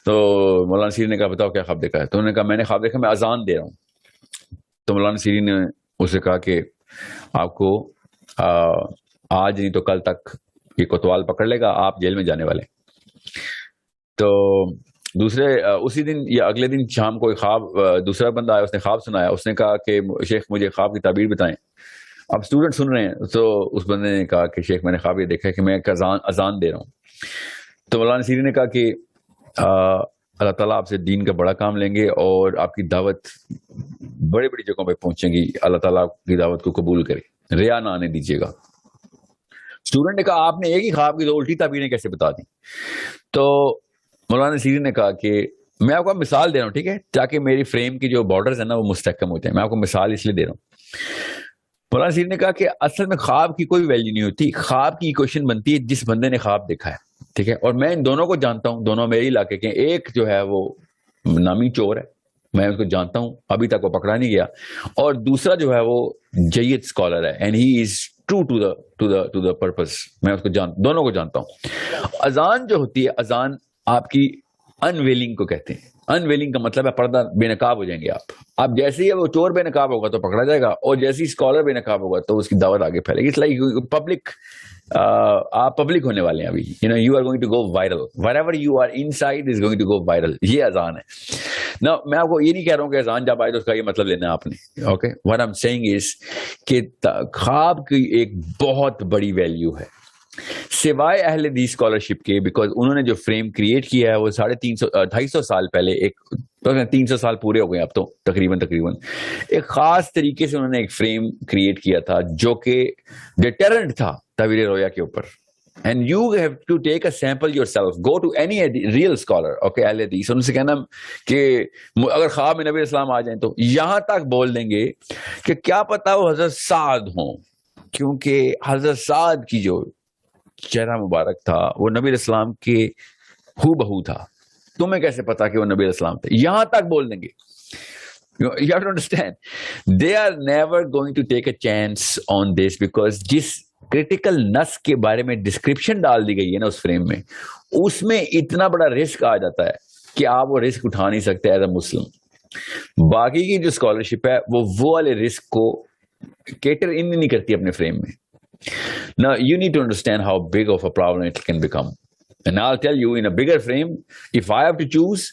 تو مولانا سیری نے کہا بتاؤ کیا خواب دیکھا ہے؟ تو انہوں نے کہا میں نے خواب دیکھا میں اذان دے رہا ہوں. تو مولانا سیری نے اسے کہا کہ آپ کو آج نہیں تو کل تک یہ کوتوال پکڑ لے گا, آپ جیل میں جانے والے. تو اسی دن یا اگلے دن شام کو دوسرا بندہ آیا, اس نے خواب سنایا, اس نے کہا کہ شیخ مجھے خواب کی تعبیر بتائیں. اب اسٹوڈنٹ سن رہے ہیں, تو اس بندے نے کہا کہ شیخ میں نے خواب یہ دیکھا ہے کہ میں ایک اذان دے رہا ہوں. تو مولانا سیری نے کہا کہ اللہ تعالیٰ آپ سے دین کا بڑا کام لیں گے, اور آپ کی دعوت بڑی بڑی جگہوں پہ پہنچیں گی, اللہ تعالیٰ آپ کی دعوت کو قبول کرے, ریا نہ آنے دیجیے گا. اسٹوڈنٹ نے کہا آپ نے ایک ہی خواب کی دو الٹی تعبیریں کیسے بتا دی؟ تو مولانا سیری نے کہا کہ میں آپ کو مثال دے رہا ہوں, ٹھیک ہے, تاکہ میری فریم کی جو بارڈرز ہیں نا وہ مستحکم ہوتے ہیں. میں آپ کو مثال اس لیے دے رہا ہوں. مولانا سیری نے کہا کہ اصل میں خواب کی کوئی ویلیو نہیں ہوتی, خواب کی ایکویشن بنتی ہے جس بندے نے خواب دیکھا ہے. ٹھیک ہے, اور میں ان دونوں کو جانتا ہوں, دونوں میرے علاقے کے. ایک جو ہے وہ نامی چور ہے, میں اس کو جانتا ہوں, ابھی تک وہ پکڑا نہیں گیا, اور دوسرا جو ہے وہ جید اسکالر ہے, and he is true to the purpose. میں اس کو دونوں کو جانتا ہوں. اذان جو ہوتی ہے, اذان آپ کی انویلنگ کو کہتے ہیں. انویلنگ کا مطلب ہے پردہ بے نقاب ہو جائیں گے آپ. اب جیسے ہی وہ چور بے نقاب ہوگا تو پکڑا جائے گا, اور جیسے ہی اسکالر بے نقاب ہوگا تو اس کی دعوت آگے پھیلے گی. اٹس لائک پبلک, آپ پبلک ہونے والے ہیں ابھی. You are going to go viral, wherever you are inside is going to go viral. یہ اذان ہے. نا میں آپ کو یہ نہیں کہہ رہا ہوں کہ اذان جب آئے تو اس کا یہ مطلب لینا ہے آپ نے. Okay, what I am saying is کہ خواب کی ایک بہت بڑی ویلیو ہے سوائے اہل حدیث اسکالرشپ کے, بیکاز انہوں نے جو فریم کریٹ کیا ہے وہ 250 سال پہلے, 300 سال پورے ہو گئے اب تو تقریباً ایک خاص طریقے سے انہوں نے ایک فریم کریٹ کیا تھا جو کہ ڈیٹرنٹ تھا تعبیر رویا کے اوپر. And you have to take a sample yourself. Go to any real scholar, okay, اہل حدیث, ان سے کہنا کہ اگر خواب میں نبی اسلام آ جائیں تو یہاں تک بول دیں گے کہ کیا پتا وہ حضرت سعد ہوں, کیونکہ حضرت سعد کی جو چہرہ مبارک تھا وہ نبی اسلام کے ہو بہو تھا. تمہیں کیسے پتا کہ وہ نبی اسلام تھے؟ یہاں تک بول دیں گے. You have to understand, they are never going to take a chance on this, because جس کرٹیکل نس کے بارے میں ڈسکرپشن ڈال دی گئی ہے نا اس فریم میں, اس میں اتنا بڑا رسک آ جاتا ہے کہ آپ وہ رسک اٹھا نہیں سکتے ایز اے مسلم. باقی کی جو اسکالرشپ ہے وہ والے رسک کو کیٹر ان نہیں کرتی اپنے فریم میں. Now, you need to understand how big of a problem it can become. And I'll tell you, in a bigger frame, if I have to choose,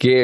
کہ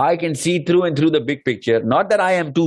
I can see through and through the big picture. Not that I am too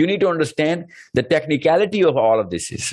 You need to understand the technicality of all of this is.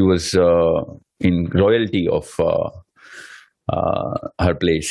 was in royalty of her place.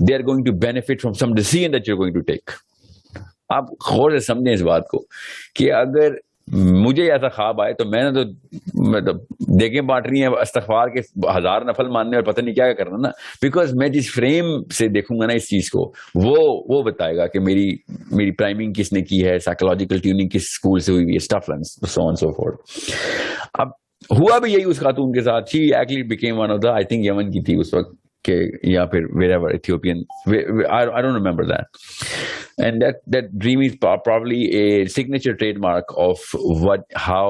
they are going to benefit from some decision that you're going to take. آپ غور سے سمجھیں اس بات کو کہ اگر مجھے ایسا خواب آئے تو میں نے تو دیکھیں بانٹنی ہے استغفار کے 1000 نفل ماننے اور پتہ نہیں کیا کرنا نا, بیکاز میں جس فریم سے دیکھوں گا نا اس چیز کو وہ بتائے گا کہ میری پرائمنگ کس نے کی ہے, سائیکولوجیکل ٹیوننگ کس اسکول سے ہوئی ہے, اسٹف لنس سو آن سو فورتھ. اب ہوا بھی یہی اس خاتون کے ساتھ. She actually became one of the, I think Yemen کی تھی اس وقت کہ یا پھر wherever Ethiopian, I don't remember that. And that dream is probably a signature trademark of how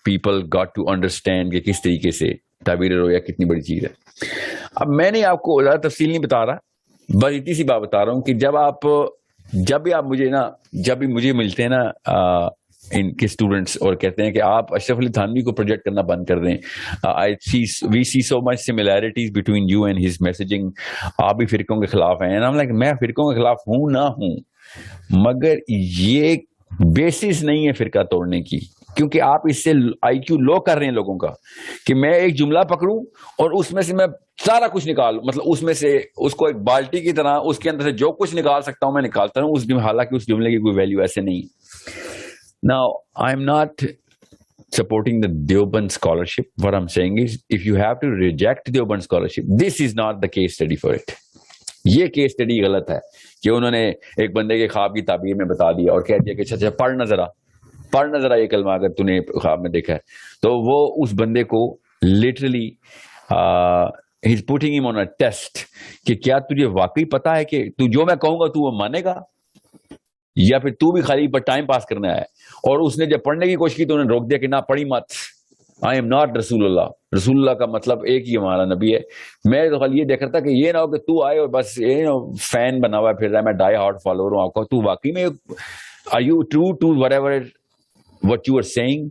people got to understand کہ کس طریقے سے تعبیر رویا کتنی بڑی چیز ہے. اب میں نے آپ کو زیادہ تفصیل نہیں بتا رہا, بس اتنی سی بات بتا رہا ہوں کہ جب بھی آپ مجھے ملتے ہیں نا ان کے اسٹوڈنٹس اور کہتے ہیں کہ آپ اشرف علی تھانوی کو پروجیکٹ کرنا بند کر دیں, we see so much similarities between you and his messaging, آپ بھی فرقوں کے خلاف ہیں. میں فرقوں کے خلاف ہوں نہ ہوں, مگر یہ بیسس نہیں ہے فرقہ توڑنے کی, کیونکہ آپ اس سے آئی کیو لو کر رہے ہیں لوگوں کا کہ میں ایک جملہ پکڑوں اور اس میں سے میں سارا کچھ نکالوں, مطلب اس میں سے اس کو ایک بالٹی کی طرح اس کے اندر سے جو کچھ نکال سکتا ہوں میں نکالتا ہوں, حالانکہ اس جملے کی کوئی ویلیو ایسے نہیں. Now, I'm not supporting the Deoband scholarship. What I'm saying is, if you have to reject Deoband scholarship, this is not the case study for it. یہ کیس اسٹڈی غلط ہے کہ انہوں نے ایک بندے کے خواب کی تعبیر میں بتا دیا اور کہہ دیا کہ اچھا پڑھ نظر یہ کلمہ اگر تو نے خواب میں دیکھا ہے, تو وہ اس بندے کو literally he's putting him on a test کہ کیا تجھے واقعی پتا ہے کہ تو جو میں کہوں گا تو وہ مانے گا, یا پھر تو بھی خالی پر ٹائم پاس کرنا ہے. اور اس نے جب پڑھنے کی کوشش کی تو انہوں نے روک دیا کہ نہ پڑھی مت, آئی ایم ناٹ رسول اللہ. رسول اللہ کا مطلب ایک ہی ہمارا نبی ہے. میں تو خالی یہ دیکھ رہا تھا کہ یہ نہ ہو کہ تو آئے اور بس فین بنا ہوا پھر رہا ہے, میں ڈائی ہارڈ فالوور ہوں آپ کا, تو واقعی میں are you true to whatever what you are saying.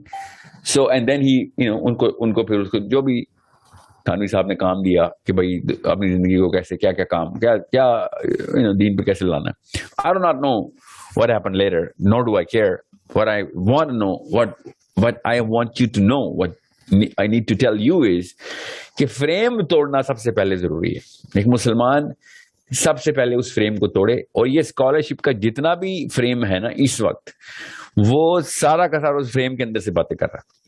So and then ہی ان کو پھر اس کو جو بھی تھانوی صاحب نے کام دیا کہ بھائی اپنی زندگی کو کیسے کیا کام کیا دین پہ کیسے لانا ہے. I do not know what happened later, nor do I care. What I want to know, what I want you to know, what I need to tell you is کہ فریم توڑنا سب سے پہلے ضروری ہے. ایک مسلمان سب سے پہلے اس فریم کو توڑے, اور یہ اسکالرشپ کا جتنا بھی فریم ہے نا اس وقت, وہ سارا کا سارا اس فریم کے اندر سے باتیں کر رہا ہے.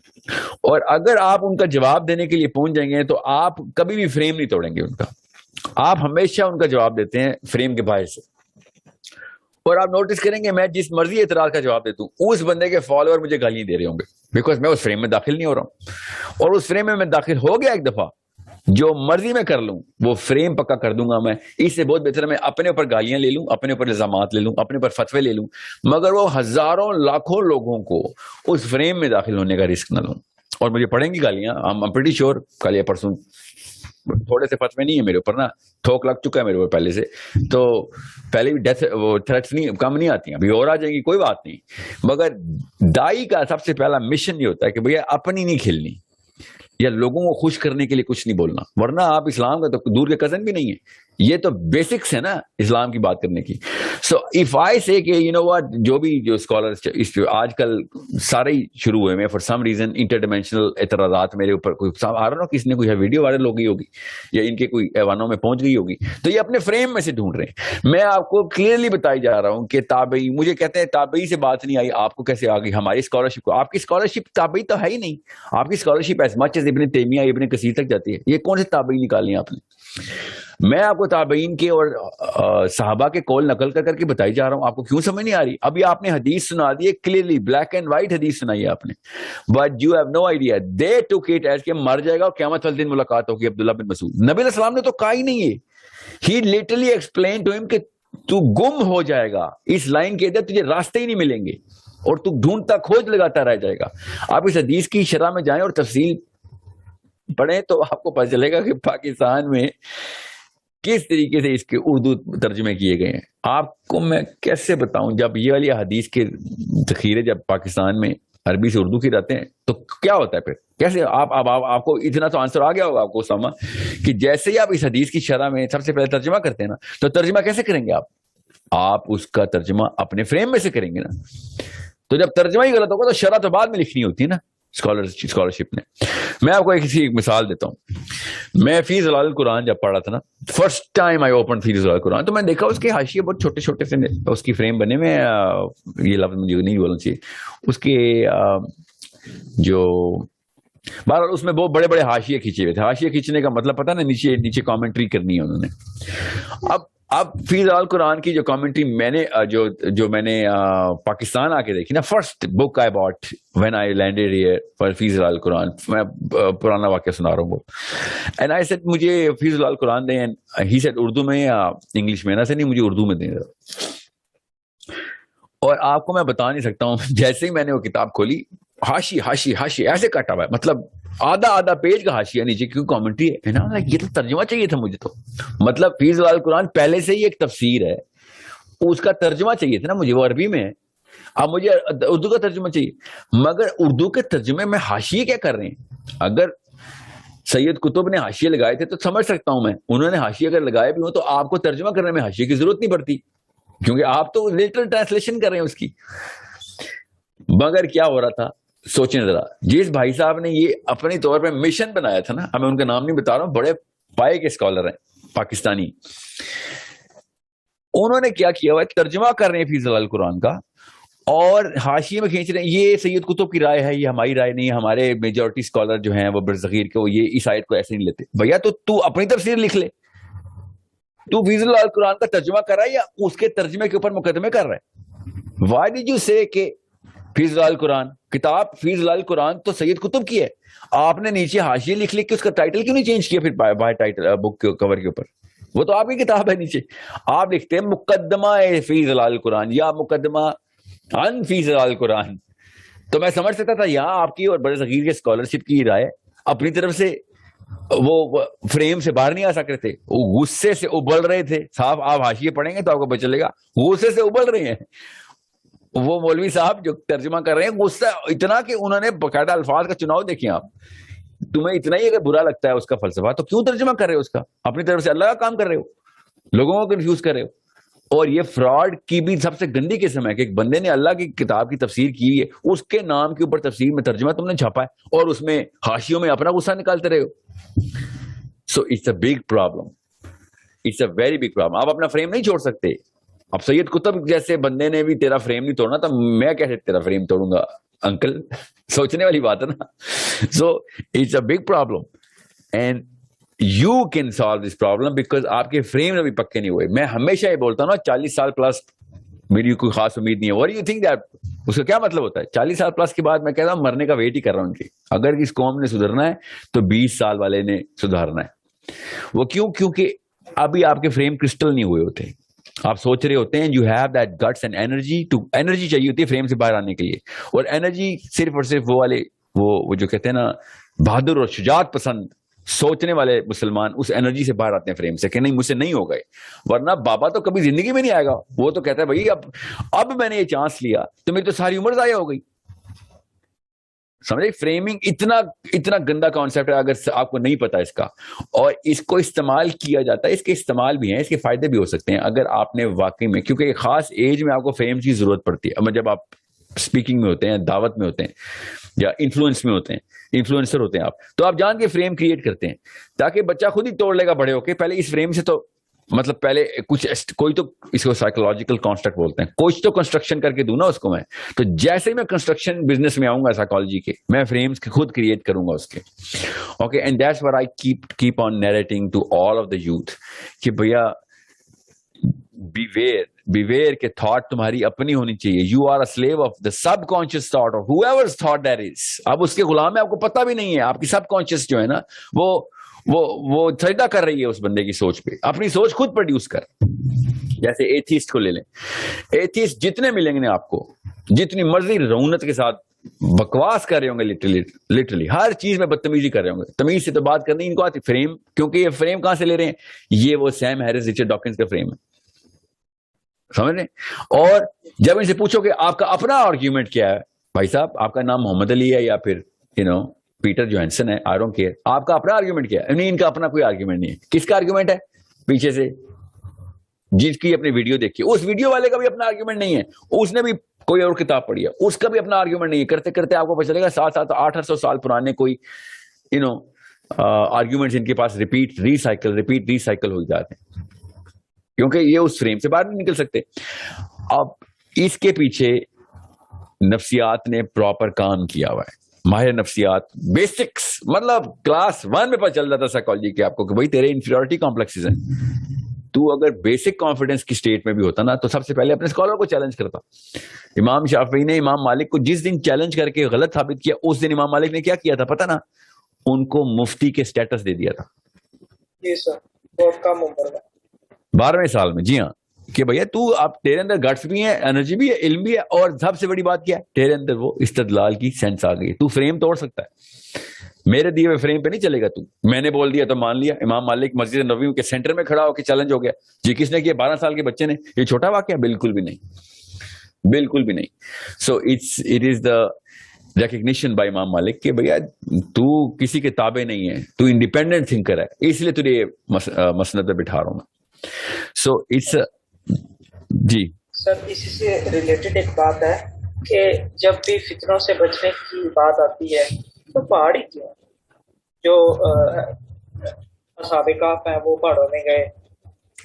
اور اگر آپ ان کا جواب دینے کے لیے پہنچ جائیں گے تو آپ کبھی بھی فریم نہیں توڑیں گے ان کا. آپ ہمیشہ ان کا جواب دیتے ہیں فریم کے باعث سے. اور آپ نوٹس کریں گے میں جس مرضی اعتراض کا جواب دیتا ہوں اس بندے کے فالوور مجھے گالیاں دے رہے ہوں گے, بیکاز میں اس فریم میں داخل نہیں ہو رہا ہوں. اور اس فریم میں داخل ہو گیا ایک دفعہ, جو مرضی میں کر لوں وہ فریم پکا کر دوں گا میں. اس سے بہت بہتر ہے میں اپنے اوپر گالیاں لے لوں, اپنے اوپر الزامات لے لوں, اپنے اوپر فتوے لے لوں, مگر وہ ہزاروں لاکھوں لوگوں کو اس فریم میں داخل ہونے کا رسک نہ لوں. اور مجھے پڑیں گی گالیاں, I'm pretty sure کل یا پرسوں تھوڑے سے فتوے نہیں ہے میرے اوپر نا, تھوک لگ چکا ہے میرے اوپر پہلے سے, تو پہلے بھی ڈیتھ وہ تھریٹس نہیں کم نہیں آتی ہیں, ابھی اور آ جائیں گی کوئی بات نہیں. مگر دائی کا سب سے پہلا مشن یہ ہوتا ہے کہ بھیا اپنی نہیں کھیلنی یا لوگوں کو خوش کرنے کے لیے کچھ نہیں بولنا, ورنہ آپ اسلام کا تو دور کے کزن بھی نہیں ہے. یہ تو بیسکس ہے نا اسلام کی بات کرنے کی. سو اف آئی سے کہ یو نو واٹ, جو اسکالرس آج کل سارے ہی شروع ہوئے میں for some reason interdimensional اعتراضات میرے اوپر, کوئی آ رہا نا کسی نے کوئی ویڈیو وائرل ہو گئی ہوگی یا ان کے کوئی ایوانوں میں پہنچ گئی ہوگی, تو یہ اپنے فریم میں سے ڈھونڈ رہے ہیں. میں آپ کو کلیئرلی بتائی جا رہا ہوں کہ تابعی, مجھے کہتے ہیں تابعی سے بات نہیں آئی, آپ کو کیسے آ گئی ہماری اسکالرشپ کو؟ آپ کی اسکالرشپ تابعی تو ہے ہی نہیں. آپ کی اسکالرشپ ایز مچ ایز ابن تیمیہ ابن کثیر تک جاتی ہے. یہ کون سے تابعی نکالیں آپ نے؟ میں آپ کو تابعین کے اور صحابہ کے قول نقل کر کے بتائی جا رہا ہوں, آپ کو کیوں سمجھ نہیں آ رہی؟ ابھی آپ نے حدیث سنا دی ہے کلیئرلی, بلیک اینڈ وائٹ حدیث سنائی ہے آپ نے, but you have no idea. They took it as کہ مر جائے گا اور قیامت والے دن ملاقات ہوگی عبداللہ بن مسعود. نبی علیہ السلام نے تو کہا ہی نہیں ہے. ہی لٹرلی ایکسپلین ٹو ہم کہ تو گم ہو جائے گا, اس لائن کے ادھر تجھے راستے ہی نہیں ملیں گے اور تو ڈھونڈتا کھوج لگاتا رہ جائے گا. آپ اس حدیث کی شرح میں جائیں اور تفصیل پڑھیں تو آپ کو پتہ چلے گا کہ پاکستان میں کس طریقے سے اس کے اردو ترجمے کیے گئے ہیں. آپ کو میں کیسے بتاؤں, جب یہ والی حدیث کے ذخیرے جب پاکستان میں عربی سے اردو کی رہتے ہیں تو کیا ہوتا ہے پھر, کیسے آپ کو اتنا تو آنسر آ گیا ہوگا آپ کو اسامہ, کہ جیسے ہی آپ اس حدیث کی شرح میں سب سے پہلے ترجمہ کرتے ہیں نا, تو ترجمہ کیسے کریں گے آپ اس کا ترجمہ اپنے فریم میں سے کریں گے نا. تو جب ترجمہ ہی غلط ہوگا تو شرح تو بعد میں لکھنی ہوتی ہے نا. اسکالرشپ نے. میں آپ کو ایک مثال دیتا ہوں. میں فی ظلال القرآن جب پڑھا تھا نا, فرسٹ ٹائم آئی اوپن فی ظلال القرآن, تو میں دیکھا اس کے حاشیے بہت چھوٹے چھوٹے سے اس کی فریم بنے میں, یہ لفظ مجھے نہیں بولنا چاہیے, اس کے جو بہرحال اس میں بہت بڑے بڑے حاشیے کھینچے ہوئے تھے. حاشیے کھینچنے کا مطلب پتہ نا, نیچے کامنٹری کرنی ہے انہوں نے. اب فی ظلال قرآن کی جو کامنٹری میں نے جو میں نے پاکستان آ کے دیکھی نا, first book I bought when I landed here for فی ظلال قرآن, میں پرانا واقعہ سنا رہا ہوں وہ, اینڈ آئی سیڈ مجھے فی ظلال قرآن دیں, ہی سیڈ اردو میں یا انگلش میں, نا سے نہیں مجھے اردو میں دیں. اور آپ کو میں بتا نہیں سکتا ہوں, جیسے ہی میں نے وہ کتاب کھولی, حاشی ایسے کٹا ہوا ہے, مطلب آدھا پیج کا حاشیہ نیچے, کیوں کامنٹری ہے نا, یہ تو ترجمہ چاہیے تھا مجھے. تو مطلب فی ظلال قرآن پہلے سے ہی ایک تفسیر ہے, اس کا ترجمہ چاہیے تھا نا مجھے, وہ عربی میں ہے, اب مجھے اردو کا ترجمہ چاہیے, مگر اردو کے ترجمے میں حاشیے کیا کر رہے ہیں؟ اگر سید قطب نے حاشیے لگائے تھے تو سمجھ سکتا ہوں میں, انہوں نے حاشیے اگر لگائے بھی ہوں تو آپ کو ترجمہ کرنے میں حاشیے کی ضرورت نہیں پڑتی, کیونکہ آپ تو لٹرل ٹرانسلیشن کر رہے ہیں اس کی. مگر کیا ہو رہا تھا, سوچیں ذرا, جس بھائی صاحب نے یہ اپنی طور پہ مشن بنایا تھا نا, میں ان کا نام نہیں بتا رہا ہوں, بڑے پائے کے اسکالر ہیں پاکستانی, انہوں نے کیا کیا ہوا ہے, ترجمہ کر رہے ہیں فی ظلال قرآن کا اور حاشیے میں کھینچ رہے ہیں, یہ سید قطب کی رائے ہے, یہ ہماری رائے نہیں ہے, ہمارے میجورٹی اسکالر جو ہیں وہ برصغیر کے, وہ یہ اس آیت کو ایسے نہیں لیتے. بھیا تو اپنی تفسیر لکھ لے, تو فی ظلال قرآن کا ترجمہ کر رہا ہے یا اس کے ترجمے کے اوپر مقدمے کر رہا ہے؟ وائی ڈیڈ یو سے کہ فی ظلال قرآن, کتاب فی ظلال قرآن تو سید قطب کی ہے, آپ نے نیچے حاشیے لکھ کے اس کا ٹائٹل کیوں نہیں چینج کیا پھر باہر ٹائٹل بک کے کور کے اوپر؟ وہ تو آپ کی کتاب ہے, نیچے آپ لکھتے ہیں مقدمہ فی ظلال قرآن یا مقدمہ عن فی ظلال قرآن. تو میں سمجھ سکتا تھا یہاں آپ کی اور بڑے صغیر کے اسکالرشپ کی رائے, اپنی طرف سے وہ فریم سے باہر نہیں آ سکتے تھے, وہ غصے سے ابل رہے تھے. صاحب آپ حاشیے پڑھیں گے تو آپ کو پتہ چلے گا, غصے سے ابل رہے ہیں وہ مولوی صاحب جو ترجمہ کر رہے ہیں. غصہ اتنا کہ انہوں نے باقاعدہ الفاظ کا چناؤ دیکھیں آپ, تمہیں اتنا ہی اگر برا لگتا ہے اس کا فلسفہ تو کیوں ترجمہ کر رہے ہو اس کا, اپنی طرف سے اللہ کا کام کر رہے ہو, لوگوں کو کنفیوز کر رہے ہو. اور یہ فراڈ کی بھی سب سے گندی قسم ہے کہ ایک بندے نے اللہ کی کتاب کی تفسیر کی ہے, اس کے نام کے اوپر تفسیر میں ترجمہ تم نے چھاپا ہے اور اس میں حاشیوں میں اپنا غصہ نکالتے رہے ہو. So it's a big problem, it's a very big problem. آپ اپنا فریم نہیں چھوڑ سکتے. اب سید قطب جیسے بندے نے بھی تیرا فریم نہیں توڑنا, تو میں کیسے تیرا فریم توڑوں گا انکل؟ سوچنے والی بات ہے نا. So it's a big problem and you can solve this problem because آپ کے فریم ابھی پکے نہیں ہوئے. میں ہمیشہ یہ بولتا ہوں نا, 40 سال پلس میری کوئی خاص امید نہیں ہے. What do you think that? اس کا کیا مطلب ہوتا ہے 40 سال پلس کے بعد؟ میں کہتا ہوں مرنے کا ویٹ ہی کر رہا ہوں ان کی. اگر اس قوم نے سدھرنا ہے تو 20 سال والے نے سدھارنا ہے. وہ کیوں؟ کیونکہ ابھی آپ کے فریم کرسٹل نہیں ہوئے ہوتے. آپ سوچ رہے ہوتے ہیں you have that guts and energy چاہیے ہوتی ہے فریم سے باہر آنے کے لیے. اور انرجی صرف اور صرف وہ والے وہ جو کہتے ہیں نا بہادر اور شجاعت پسند سوچنے والے مسلمان اس انرجی سے باہر آتے ہیں فریم سے کہ نہیں مجھ سے نہیں ہو گئے. ورنہ بابا تو کبھی زندگی میں نہیں آئے گا. وہ تو کہتا ہے بھائی اب میں نے یہ چانس لیا تو میری تو ساری عمر ضائع ہو گئی. سمجھے؟ فریمنگ اتنا گندا کانسیپٹ ہے اگر آپ کو نہیں پتا اس کا, اور اس کو استعمال کیا جاتا ہے. اس کے استعمال بھی ہیں, اس کے فائدے بھی ہو سکتے ہیں اگر آپ نے واقعی میں, کیونکہ ایک خاص ایج میں آپ کو فریم کی ضرورت پڑتی ہے. جب آپ اسپیکنگ میں ہوتے ہیں, دعوت میں ہوتے ہیں یا انفلوئنس میں ہوتے ہیں, انفلوئنسر ہوتے ہیں آپ, تو آپ جان کے فریم کریٹ کرتے ہیں تاکہ بچہ خود ہی توڑ لے گا بڑے ہو کے. پہلے اس فریم سے تو مطلب پہلے کوئی تو اس کو سائیکولوجیکل کانسٹرکٹ بولتے ہیں, کچھ تو کنسٹرکشن کر کے دوں نا اس کو میں. تو جیسے ہی میں کنسٹرکشن بزنس میں آؤں گا سائیکالوجی کے, میں فریمز خود کریٹ کروں گا اس کے. Okay, and that's what I keep on narrating to all of the youth کہ بھیا بیویئر کہ تھاٹ تمہاری اپنی ہونی چاہیے. You are a slave of the subconscious thought of whoever's thought that is. اب اس کے غلام ہے, آپ کو پتہ بھی نہیں ہے. آپ کی سب کانشیس جو ہے نا وہ سجدہ کر رہی ہے اس بندے کی سوچ پہ. اپنی سوچ خود پروڈیوس کر. جیسے ایتھیسٹ کو لے لیں, ایتھیسٹ جتنے ملیں گے آپ کو, جتنی مرضی رونت کے ساتھ بکواس کر رہے ہوں گے, لٹرلی ہر چیز میں بدتمیزی کر رہے ہوں گے. تمیز سے تو بات کرنی ان کو آتی. فریم, کیونکہ یہ فریم کہاں سے لے رہے ہیں؟ یہ وہ سیم ہیرس رچرڈ ڈاکنز کا فریم ہے, سمجھ رہے؟ اور جب ان سے پوچھو کہ آپ کا اپنا آرگیومنٹ کیا ہے, بھائی صاحب آپ کا نام محمد علی ہے یا پھر پیٹر جوہنسن ہے, آئی ڈونٹ کیئر, آپ کا اپنا آرگیومنٹ کیا ہے؟ نہیں, ان کا اپنا کوئی آرگیومنٹ نہیں ہے. کس کا آرگیومنٹ ہے؟ پیچھے سے جس کی اپنی ویڈیو دیکھی, اس ویڈیو والے کا بھی اپنا آرگیومنٹ نہیں ہے. اس نے بھی کوئی اور کتاب پڑھی ہے, اس کا بھی اپنا آرگیومنٹ نہیں ہے. کرتے کرتے آپ کو پتہ چلے گا 700-800 سال پرانے کوئی آرگیومنٹس ان کے پاس ریپیٹ ریسائیکل ہو جاتے ہیں, کیونکہ یہ اس فریم سے باہر نہیں نکل سکتے. اب اس کے پیچھے نفسیات نے پراپر کام کیا ہوا ہے. ماہر نفسیات بیسکس, مطلب کلاس 1 میں پتہ چل جاتا سائیکالوجی کے آپ کو کہ بھائی تیرے انفیریورٹی کمپلیکسز ہیں. تو اگر بیسک کانفیڈنس کی سٹیٹ میں بھی ہوتا نا تو سب سے پہلے اپنے اسکالر کو چیلنج کرتا. امام شافعی نے امام مالک کو جس دن چیلنج کر کے غلط ثابت کیا, اس دن امام مالک نے کیا کیا تھا پتہ نا, ان کو مفتی کے سٹیٹس دے دیا تھا. جی سر, بہت کم عمر میں 12ویں سال میں. جی ہاں, کہ بھیا تو اب تیرے اندر گٹس بھی ہیں, انرجی بھی ہے, علم بھی ہے, اور سب سے بڑی بات کیا ہے, تیرے اندر وہ استدلال کی سینس آ گئی. تو فریم توڑ سکتا ہے, میرے دیے ہوئے فریم پہ نہیں چلے گا. تو میں نے بول دیا تو مان لیا. امام مالک مسجد نبوی کے سینٹر میں کھڑا ہو کے چیلنج ہو گیا. جی کس نے کیا؟ 12 سال کے بچے نے. یہ چھوٹا واقعہ بالکل بھی نہیں, بالکل بھی نہیں. So it is the recognition by امام مالک کہ بھیا تو کسی کے تابع نہیں ہے, تو انڈیپینڈنٹ تھنکر ہے, اس لیے تجھے مسند پہ بٹھا رہا ہوں میں. سو اٹس جی سر, اسی سے ریلیٹڈ ایک بات ہے کہ جب بھی فتنوں سے بچنے کی بات آتی ہے تو پہاڑ ہی کیوں؟ جو اصحاب کہف ہیں وہ پہاڑوں میں گئے,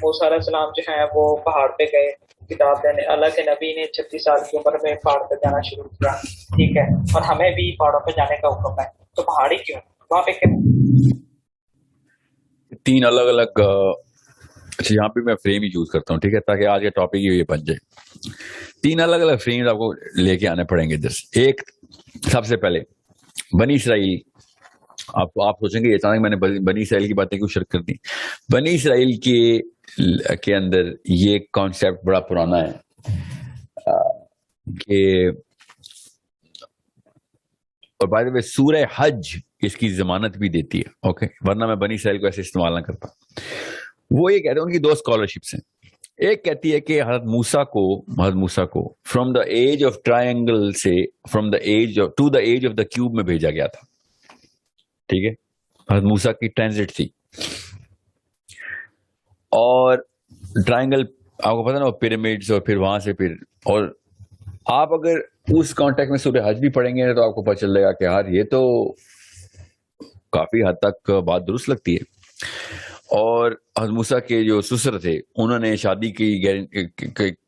موسیٰ علیہ السلام جو ہیں وہ پہاڑ پہ گئے کتاب لینے, اللہ کے نبی نے 36 سال کی عمر میں پہاڑ پہ جانا شروع کیا, ٹھیک ہے, اور ہمیں بھی پہاڑوں پہ جانے کا حکم ہے, تو پہاڑ ہی کیوں وہاں پہ کیا؟ 3 الگ الگ یہاں پہ میں فریم ہی یوز کرتا ہوں, ٹھیک ہے, تاکہ آج کا ٹاپک یہ بن جائے. 3 الگ الگ فریم آپ کو لے کے آنے پڑیں گے. ایک سب سے پہلے بنی اسرائیل. آپ سوچیں گے اچانک میں نے بنی اسرائیل کی باتیں کیوں شرک کر دی. بنی اسرائیل کے اندر یہ کانسیپٹ بڑا پرانا ہے کہ, اور بائی دا وے سورہ حج اس کی ضمانت بھی دیتی ہے, اوکے, ورنہ میں بنی اسرائیل کو ایسے استعمال نہ کرتا. وہ یہ کہتے ہیں, ان کی 2 اسکالرشپس ہیں. ایک کہتی ہے کہ حضرت موسیٰ کو from the edge of triangle سے from the edge to the edge of the cube میں بھیجا گیا تھا, ٹھیک ہے. حضرت موسیٰ کی ٹرانزٹ تھی, اور ٹرائنگل آپ کو پتا نا, پیرامڈس, اور پھر وہاں سے پھر, اور آپ اگر اس کانٹیکٹ میں سورہ حج بھی پڑھیں گے تو آپ کو پتہ چل جائے گا کہ یار یہ تو کافی حد تک بات درست لگتی ہے. اور حضرت موسیٰ کے جو سسر تھے انہوں نے شادی کی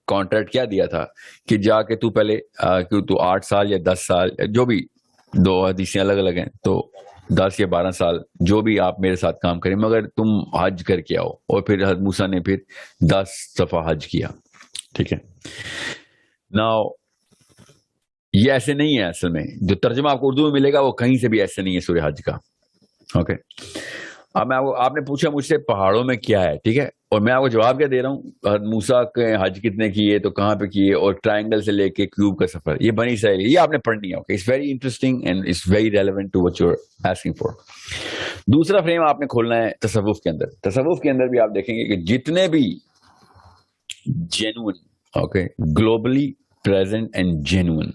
کانٹریکٹ کیا دیا تھا کہ جا کے تو پہلے تو 8 سال یا 10 سال, جو بھی, 2 حدیثیں الگ الگ ہیں, تو 10 یا 12 سال جو بھی آپ میرے ساتھ کام کریں, مگر تم حج کر کے آؤ. اور پھر حضرت موسیٰ نے پھر 10 دفعہ حج کیا, ٹھیک ہے. ناؤ یہ ایسے نہیں ہے اصل میں, جو ترجمہ آپ کو اردو میں ملے گا وہ کہیں سے بھی ایسے نہیں ہے سورہ حج کا, اوکے. اب میں آپ نے پوچھا مجھ سے پہاڑوں میں کیا ہے, ٹھیک ہے, اور میں آپ کو جواب کیا دے رہا ہوں, حضرت موسیٰ کے حج کتنے کیے, تو کہاں پہ کیے, اور ٹرائنگل سے لے کے کیوب کا سفر, یہ بنی اسرائیل, یہ آپ نے پڑھنی ہے, okay. It's very interesting and it's very relevant to what you are asking for. دوسرا فریم آپ نے کھولنا ہے تصوف کے اندر. تصوف کے اندر بھی آپ دیکھیں گے کہ جتنے بھی genuine, okay, globally present and genuine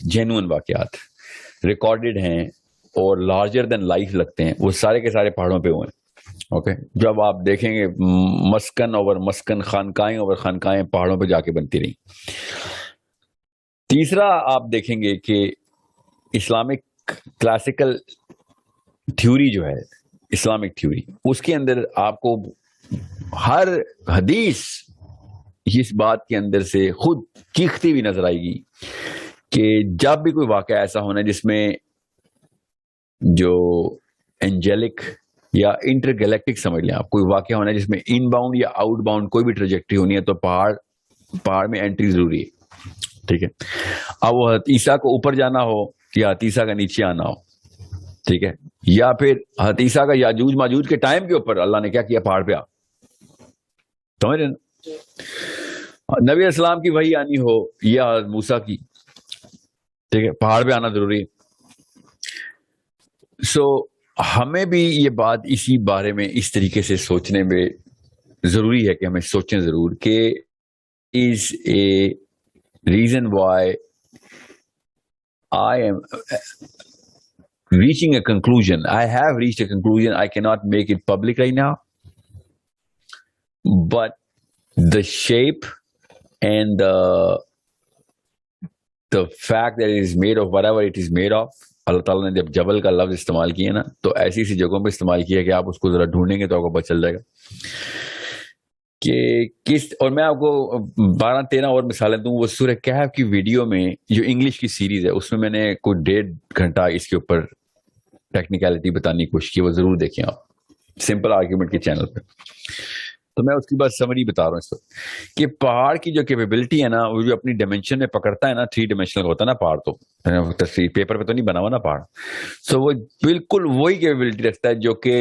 genuine واقعات ریکارڈڈ ہیں اور لارجر دین لائف لگتے ہیں, وہ سارے کے سارے پہاڑوں پہ ہوئے ہیں, اوکے. جب آپ دیکھیں گے مسکن اوور مسکن, خانقاہیں اوور خانقاہیں پہاڑوں پہ جا کے بنتی رہی. تیسرا آپ دیکھیں گے کہ اسلامک کلاسیکل تھیوری جو ہے, اسلامک تھیوری, اس کے اندر آپ کو ہر حدیث اس بات کے اندر سے خود چیختی ہوئی نظر آئے گی کہ جب بھی کوئی واقعہ ایسا ہونا جس میں جو اینجلک یا انٹر گلیکٹک سمجھ لیں آپ, کوئی واقعہ ہونا ہے جس میں ان باؤنڈ یا آؤٹ باؤنڈ کوئی بھی ٹریجیکٹری ہونی ہے, تو پہاڑ میں انٹری ضروری ہے, ٹھیک ہے. اب وہ حضرت عیسیٰ کو اوپر جانا ہو یا حضرت عیسیٰ کا نیچے آنا ہو, ٹھیک ہے, یا پھر حضرت عیسیٰ کا یاجوج ماجوج کے ٹائم کے اوپر اللہ نے کیا کیا, پہاڑ پہ آ, سمجھ رہے نا. نبی علیہ السلام کی وحی آنی ہو یا حضرت موسیٰ کی, ٹھیک ہے, پہاڑ پہ آنا ضروری ہے. سو ہمیں بھی یہ بات اسی بارے میں اس طریقے سے سوچنے میں ضروری ہے کہ ہمیں سوچیں ضرور کہ is a reason why I am reaching a conclusion. I have reached a conclusion. I cannot make it public right now. But the shape and the fact that it is made of whatever it is made of. اللہ تعالیٰ نے جب جبل کا لفظ استعمال کیا نا تو ایسی ایسی جگہوں پہ استعمال کیا کہ آپ اس کو ذرا ڈھونڈیں گے تو آپ کو پتہ چل جائے گا کہ کس. اور میں آپ کو 12-13 اور مثالیں دوں. وہ سورہ کہف کی ویڈیو میں جو انگلش کی سیریز ہے اس میں میں نے کوئی 1.5 گھنٹہ اس کے اوپر ٹیکنیکلٹی بتانے کی کوشش کی. وہ ضرور دیکھیں آپ, سمپل آرگیومنٹ کے چینل پہ. تو میں اس کی بات سمری بتا رہا ہوں اس وقت کہ پہاڑ کی جو کیپیبلٹی ہے نا, وہ جو اپنی ڈائمینشن میں پکڑتا ہے نا, 3 ڈائمینشنل ہوتا ہے نا پہاڑ, تو تصویر پیپر پہ تو نہیں بنا ہوا نا پہاڑ. سو وہ بالکل وہی کیپیبلٹی رکھتا ہے جو کہ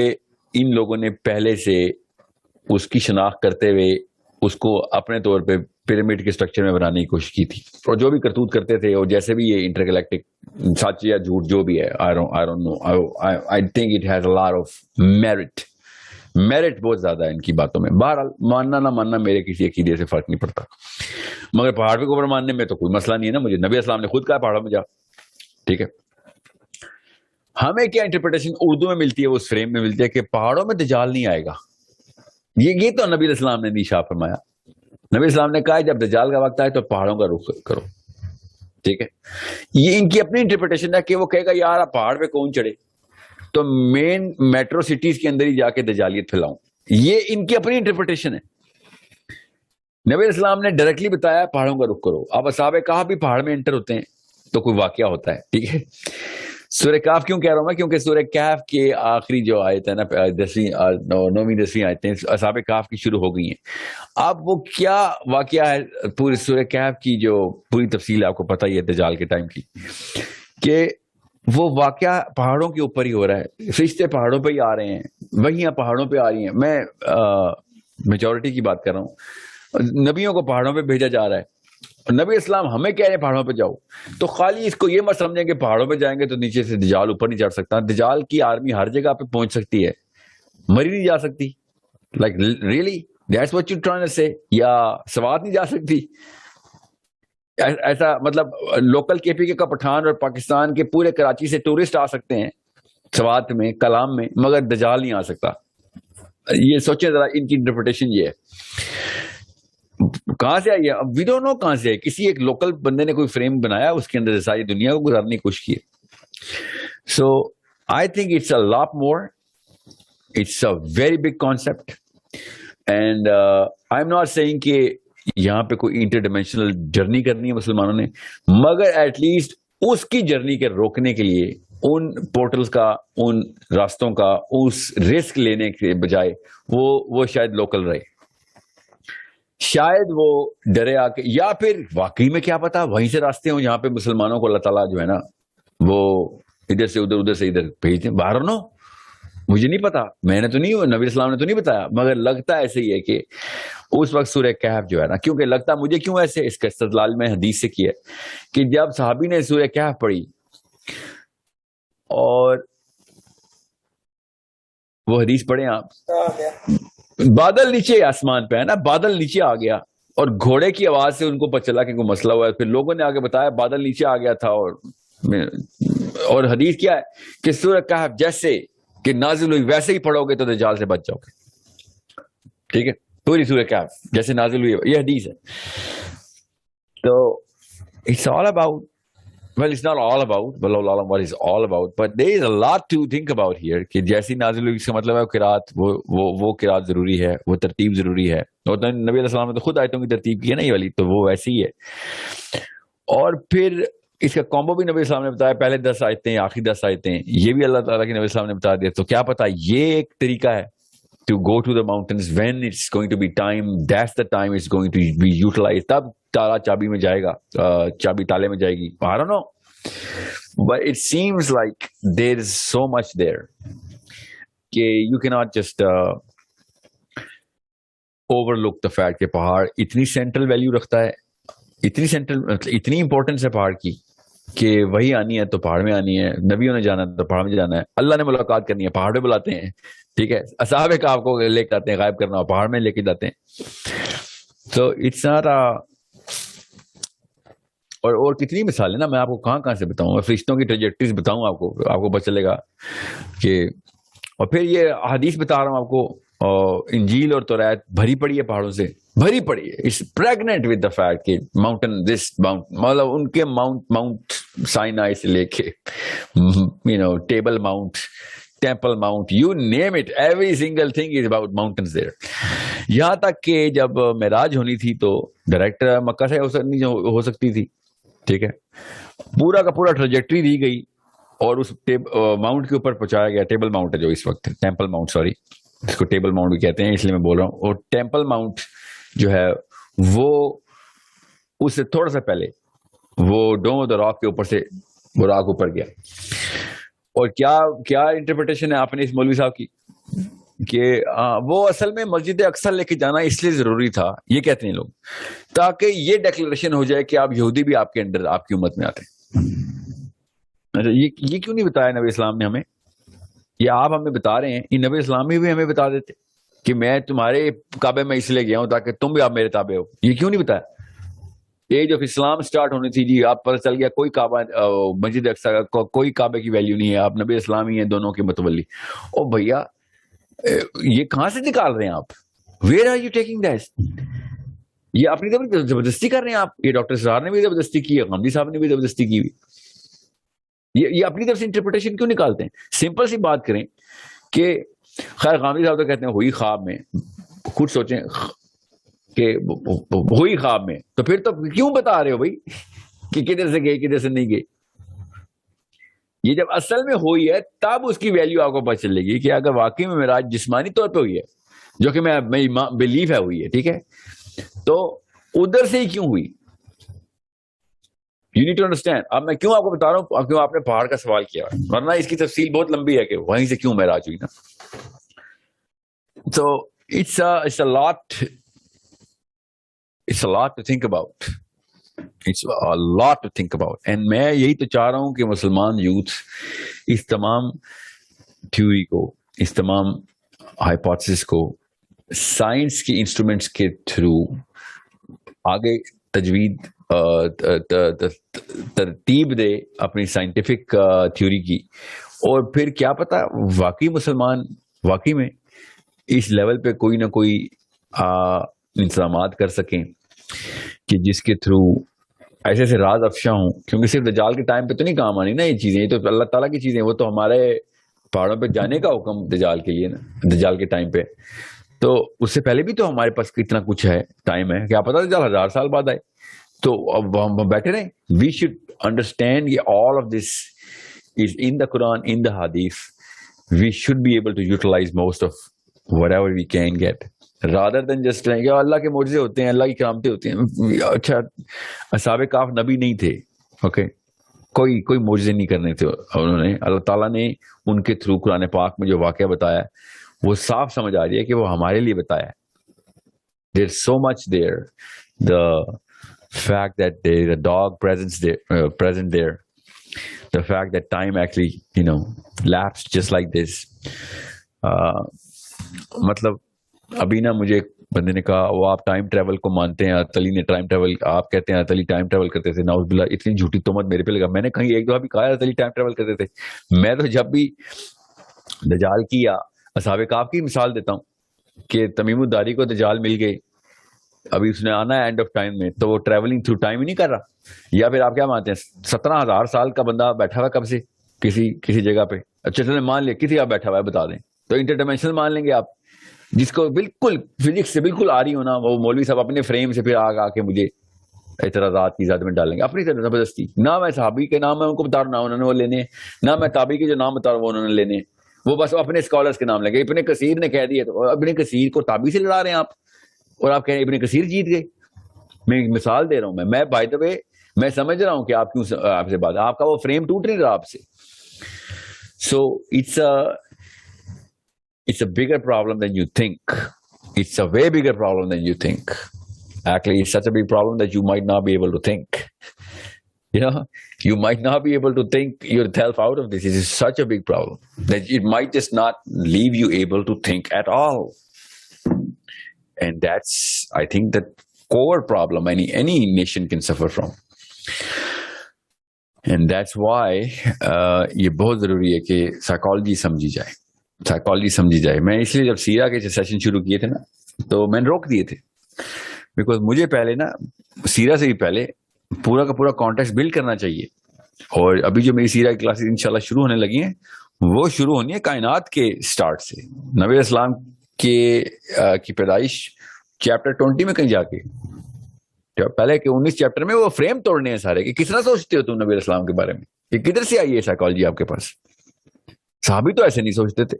ان لوگوں نے پہلے سے اس کی شناخت کرتے ہوئے اس کو اپنے طور پہ پیرامڈ کے سٹرکچر میں بنانے کی کوشش کی تھی. اور جو بھی کرتوت کرتے تھے, اور جیسے بھی یہ انٹر گلیکٹک سچ یا جھوٹ جو بھی ہے, I don't know, I think it has a lot of merit بہت زیادہ ہے ان کی باتوں میں. بہرحال ماننا نہ ماننا میرے کسی عقیدے سے فرق نہیں پڑتا, مگر پہاڑ کے اوپر ماننے میں تو کوئی مسئلہ نہیں ہے نا مجھے. نبی اسلام نے خود کہا پہاڑوں میں جا, ٹھیک ہے. ہمیں کیا انٹرپریٹیشن اردو میں ملتی ہے, وہ اس فریم میں ملتی ہے کہ پہاڑوں میں دجال نہیں آئے گا. یہ تو نبی اسلام نے نہیں شاہ فرمایا. نبی اسلام نے کہا جب دجال کا وقت آئے تو پہاڑوں کا رخ کرو, ٹھیک ہے. یہ ان کی اپنی انٹرپریٹیشن ہے کہ وہ کہے گا یار پہاڑ پہ کون چڑھے تو مین میٹرو سٹیز کے اندر ہی جا کے دجالیت پھیلاؤں. یہ ان کی اپنی انٹرپریٹیشن ہے. نبی اسلام نے ڈائریکٹلی بتایا پہاڑوں کا رخ کرو. اب اصحاب کہف بھی پہاڑ میں انٹر ہوتے ہیں تو کوئی واقعہ ہوتا ہے, ٹھیک ہے. سورہ کہف کیوں کہہ رہا ہوں میں, کیونکہ سورہ کہف کے آخری جو آیت ہے نا, 9ویں-10ویں آیتیں اصحاب کہف کی شروع ہو گئی ہیں. اب وہ کیا واقعہ ہے, پوری سورہ کہف کی جو پوری تفصیل آپ کو پتہ ہی ہے دجال کے ٹائم کی, کہ وہ واقعہ پہاڑوں کے اوپر ہی ہو رہا ہے. فرشتے پہاڑوں پہ ہی آ رہے ہیں, وحیاں پہاڑوں پہ آ رہی ہیں. میں میجورٹی کی بات کر رہا ہوں. نبیوں کو پہاڑوں پہ بھیجا جا رہا ہے. نبی اسلام ہمیں کہہ رہے ہیں پہاڑوں پہ جاؤ, تو خالی اس کو یہ مت سمجھیں کہ پہاڑوں پہ جائیں گے تو نیچے سے دجال اوپر نہیں چڑھ سکتا. دجال کی آرمی ہر جگہ پہ پہنچ سکتی ہے, مری نہیں جا سکتی. Like really that's what you trying to say, یا سوات نہیں جا سکتی. ایسا مطلب لوکل کے پی کے کا پٹھان اور پاکستان کے پورے کراچی سے ٹورسٹ آ سکتے ہیں سوات میں, کلام میں, مگر دجال نہیں آ سکتا. یہ سوچیں ذرا, ان کی انٹرپریٹیشن یہ ہے. کہاں سے آئی ہے وی ڈونٹ نو, کہاں سے ہے. کسی ایک لوکل بندے نے کوئی فریم بنایا, اس کے اندر ساری دنیا کو گزارنے کی کوشش کی ہے. So I think it's a lot more, it's a very big concept. And I am not saying کہ یہاں پہ کوئی انٹر ڈائمینشنل جرنی کرنی ہے مسلمانوں نے, مگر ایٹ لیسٹ اس کی جرنی کے روکنے کے لیے ان پورٹلز کا, ان راستوں کا, اس رسک لینے کے بجائے وہ شاید لوکل رہے. شاید وہ ڈرے آ کے, یا پھر واقعی میں کیا پتا وہیں سے راستے ہوں جہاں پہ مسلمانوں کو اللہ تعالیٰ جو ہے نا وہ ادھر سے ادھر, ادھر سے ادھر بھیجتے ہیں. باہر نو, مجھے نہیں پتا, میں نے تو نہیں, نبی اسلام نے تو نہیں بتایا, مگر لگتا ایسے ہی ہے کہ اس وقت سورہ کہف جو ہے نا, کیونکہ لگتا مجھے کیوں ایسے, اس کا استدلال میں حدیث سے کیا کہ جب صحابی نے سورہ کہف پڑھی اور وہ حدیث پڑھیں آپ, بادل نیچے آسمان پہ ہے نا, بادل نیچے آ گیا اور گھوڑے کی آواز سے ان کو پتہ چلا کہ کوئی مسئلہ ہوا ہے. پھر لوگوں نے آگے بتایا بادل نیچے آ گیا تھا, اور حدیث کیا ہے کہ سورہ کہف جیسے کہ نازل ہوئی ویسے ہی پڑھو گے تو دجال سے بچ جاؤ گے, ٹھیک ہے. پوری سورہ کہف جیسے نازل ہوئی, یہ حدیث ہے. تو it's all about, well it's not all about, wallahu a'lam what is all about, but there is a lot to think about here. کہ جیسی نازل ہوئی اس کا مطلب ہے قرات, وہ قرات ضروری ہے, وہ ترتیب ضروری ہے. اور نبی علیہ السلام نے تو خود آیتوں کی ترتیب کی ہے نا یہ والی, تو وہ ویسی ہی ہے. اور پھر اس کا کامبو بھی نبی علیہ السلام نے بتایا, پہلے 10 آیتیں آخری 10 آیتیں, یہ بھی اللہ تعالیٰ کے نبی علیہ السلام نے بتا دیا. تو کیا پتا یہ ایک طریقہ ہے to go to the mountains when it's going to be time, that's the time it's going to be utilized. تب تالا چابی میں جائے گا, چابی تالے میں جائے گی. I don't know, but it seems like there is so much there کہ you cannot just overlook the fact کہ پہاڑ اتنی سینٹرل ویلیو رکھتا ہے, اتنی امپورٹنس ہے پہاڑ کی کہ وہی آنی ہے تو پہاڑ میں آنی ہے, نبیوں نے جانا ہے تو پہاڑ میں جانا ہے, اللہ نے ملاقات کرنی ہے پہاڑ پہ بلاتے ہیں, ٹھیک ہے. اصحاب کہف کو لے کے آتے ہیں, غائب کرنا ہو پہاڑ میں لے کے جاتے ہیں. تو اٹس ناٹ اور کتنی مثالیں نا, میں آپ کو کہاں سے بتاؤں, میں فرشتوں کی ٹریجیکٹریز بتاؤں آپ کو پتہ چلے گا کہ. اور پھر یہ حدیث بتا رہا ہوں آپ کو, اور انجیل اور تورات بھری پڑی ہے پہاڑوں سے, بھری پڑی ہے. It's pregnant with the fact کہ ماؤنٹین دس ماؤنٹ, مطلب ان کے ماؤنٹ سائنائی سے لے کے table mount, temple mount, you name it, every single thing is about mountains there. یہاں تک کہ جب معراج ہونی تھی تو ڈائریکٹ مکہ سے ہو سکتی تھی, ٹھیک ہے, پورا کا پورا ٹریجیکٹری دی گئی اور اس ماؤنٹ کے اوپر پہنچایا گیا. ٹیبل ماؤنٹ ہے جو اس وقت, ٹیمپل ماؤنٹ, سوری اس کو ٹیبل ماؤنٹ بھی کہتے ہیں, اس لیے میں بول رہا ہوں. اور ٹیمپل ماؤنٹ جو ہے وہ اس سے تھوڑا سا پہلے وہ ڈوم آف دا راک کے اوپر سے وہ راک اوپر گیا. اور کیا انٹرپریٹیشن ہے آپ نے اس مولوی صاحب کی کہ وہ اصل میں مسجد اقصی لے کے جانا اس لیے ضروری تھا, یہ کہتے ہیں لوگ, تاکہ یہ ڈیکلریشن ہو جائے کہ آپ یہودی بھی آپ کے انڈر, آپ کی امت میں آتے ہیں. یہ کیوں نہیں بتایا نبی اسلام نے ہمیں؟ یہ آپ ہمیں بتا رہے ہیں, یہ نبی اسلام بھی ہمیں بتا دیتے کہ میں تمہارے کعبے میں اس لیے گیا ہوں تاکہ تم بھی آپ میرے تابع ہو. یہ کیوں نہیں بتایا؟ ایج آف اسلام سٹارٹ ہونی تھی جی, آپ پتہ چل گیا کوئی کعبہ مسجد اقصی کا کوئی کعبے کی ویلیو نہیں ہے, آپ نبی اسلام ہی ہیں دونوں کے متولی. او بھیا یہ کہاں سے نکال رہے ہیں آپ؟ Where are you taking that? یہ اپنی طرف زبردستی کر رہے ہیں آپ. یہ ڈاکٹر اسرار نے بھی زبردستی کی ہے, غامدی صاحب نے بھی زبردستی کی ہوئی. یہ اپنی طرف سے انٹرپریٹیشن کیوں نکالتے ہیں؟ سمپل سی بات کریں کہ خیر غامدی صاحب تو کہتے ہیں ہوئی خواب میں, خود سوچیں کہ ہوئی خواب میں, تو پھر تو کیوں بتا رہے ہو بھائی کہ کدھر سے گئے کدھر سے نہیں گئے؟ یہ جب اصل میں ہوئی ہے تب اس کی ویلیو آپ کو پتہ چلے گی کہ اگر واقعی میں معراج جسمانی طور پہ ہوئی ہے, جو کہ میں بلیف ہے ہوئی ہے, ٹھیک ہے, تو ادھر سے ہی کیوں ہوئی؟ You need to understand. اب میں کیوں آپ کو بتا رہا ہوں, کیوں آپ نے پہاڑ کا سوال کیا, ورنہ اس کی تفصیل بہت لمبی ہے کہ وہیں سے کیوں معراج ہوئی نا. So it's a lot to think about. It's a lot to think about. And میں یہی تو چاہ رہا ہوں کہ مسلمان یوتھ اس تمام تھیوری کو, اس تمام ہائپوتھسس کو سائنس کے انسٹرومنٹس کے تھرو آگے تجوید ترتیب دے اپنی سائنٹیفک تھیوری کی. اور پھر کیا پتا واقعی مسلمان واقعی میں اس لیول پہ کوئی نہ کوئی انتظامات کر سکیں کہ جس کے تھرو ایسے ایسے راز افشاں ہوں. کیونکہ صرف دجال کے ٹائم پہ تو نہیں کام آنی نا یہ چیزیں, یہ تو اللہ تعالیٰ کی چیزیں, وہ تو ہمارے پہاڑوں پہ جانے کا حکم دجال کے لیے نا, دجال کے ٹائم پہ. تو اس سے پہلے بھی تو ہمارے پاس اتنا کچھ ہے, ٹائم ہے, کیا پتا دجال 1000 سال بعد آئے. تو اب ہم بیٹھے رہیں. وی شوڈ انڈرسٹینڈ یہ all of this is in the Quran, in the حدیث. We should be able to utilize most of whatever we can get rather than just کہ اللہ کے معجزے ہوتے ہیں, اللہ کی کرامتیں ہوتی ہیں. اچھا اصحاب کہف نبی نہیں تھے, اوکے, کوئی معجزے نہیں کرنے تھے انہوں نے. اللہ تعالیٰ نے ان کے تھرو قرآن پاک میں جو واقعہ بتایا وہ صاف سمجھ آ رہی ہے کہ وہ ہمارے لیے بتایا ہے. there's so much there, the fact that there is a dog present there, the fact that time actually lapsed just like this. مطلب ابھی نا مجھے ایک بندے نے کہا وہ آپ ٹائم ٹریول کو مانتے ہیں, علی نے ٹائم ٹریول, آپ کہتے ہیں علی ٹائم ٹریول کرتے تھے, نعوذ باللہ. اتنی جھوٹی تہمت میرے پہ لگا. میں نے کہیں ایک دفعہ بھی کہا علی ٹائم ٹریول کرتے تھے. میں تو جب بھی دجال کی یا اصحاب کہف کی مثال دیتا ہوں کہ تمیم الداری کو دجال مل گئے, ابھی اس نے آنا ہے اینڈ آف ٹائم میں, تو وہ ٹریولنگ تھرو ٹائم ہی نہیں کر رہا. یا پھر آپ کیا مانتے ہیں 17,000 سال کا بندہ بیٹھا ہوا کب سے کسی جگہ پہ. اچھا چلیں مان لیا کسی آپ بیٹھا ہوا ہے, بتا دیں, تو انٹر ڈائمینشنل مان لیں گے آپ, جس کو بالکل فزکس سے بالکل آ رہی ہونا. وہ مولوی صاحب اپنے فریم سے پھر آ کے مجھے اعتراضات کی ذات میں ڈالیں گے اپنی طرح زبردستی. نہ میں صحابی کے نام میں ان کو بتا رہا ہوں, نہ انہوں نے وہ لینے, نہ میں تابعی کے جو نام بتا رہا ہوں وہ انہوں نے لینے. وہ بس اپنے اسکالرس کے نام لگے. ابن کثیر نے کہہ دیا, تو ابن کثیر کو تابعی سے لڑا رہے ہیں آپ, اور آپ کہہ رہے ہیں ابن کثیر جیت گئے. میں ایک مثال دے رہا ہوں. میں بائی دا وے میں سمجھ رہا ہوں کہ آپ کیوں آپ سے بات, آپ کا وہ فریم ٹوٹ نہیں رہا آپ سے. سو it's a bigger problem than you think. It's a way bigger problem than you think. Actually, it's such a big problem that you might not be able to think. You might not be able to think yourself out of this. It is such a big problem that it might just not leave you able to think at all. And that's, I think, the core problem any nation can suffer from. And that's why یہ بہت ضروری ہے کہ psychology سمجھی جائے. Psychology سمجھی جائے. میں اس لیے جب سیرا کے سیشن شروع کیے تھے نا تو میں نے روک دیے تھے, بیکاز مجھے پہلے نا سیرا سے بھی پہلے پورا کا پورا کانٹیکسٹ بلڈ کرنا چاہیے. اور ابھی جو میری سیرا کی کلاسز انشاءاللہ شروع ہونے لگی ہیں وہ شروع ہونی ہے کائنات کے سٹارٹ سے, نبی اسلام کی پیدائش چیپٹر 20 میں کہیں جا کے, پہلے کہ 19 چیپٹر میں وہ فریم توڑنے ہیں سارے کہ کس طرح سوچتے ہو تم نبی اسلام کے بارے میں, کہ کدھر سے آئی ہے سائیکالوجی آپ کے پاس. صحابی تو ایسے نہیں سوچتے تھے.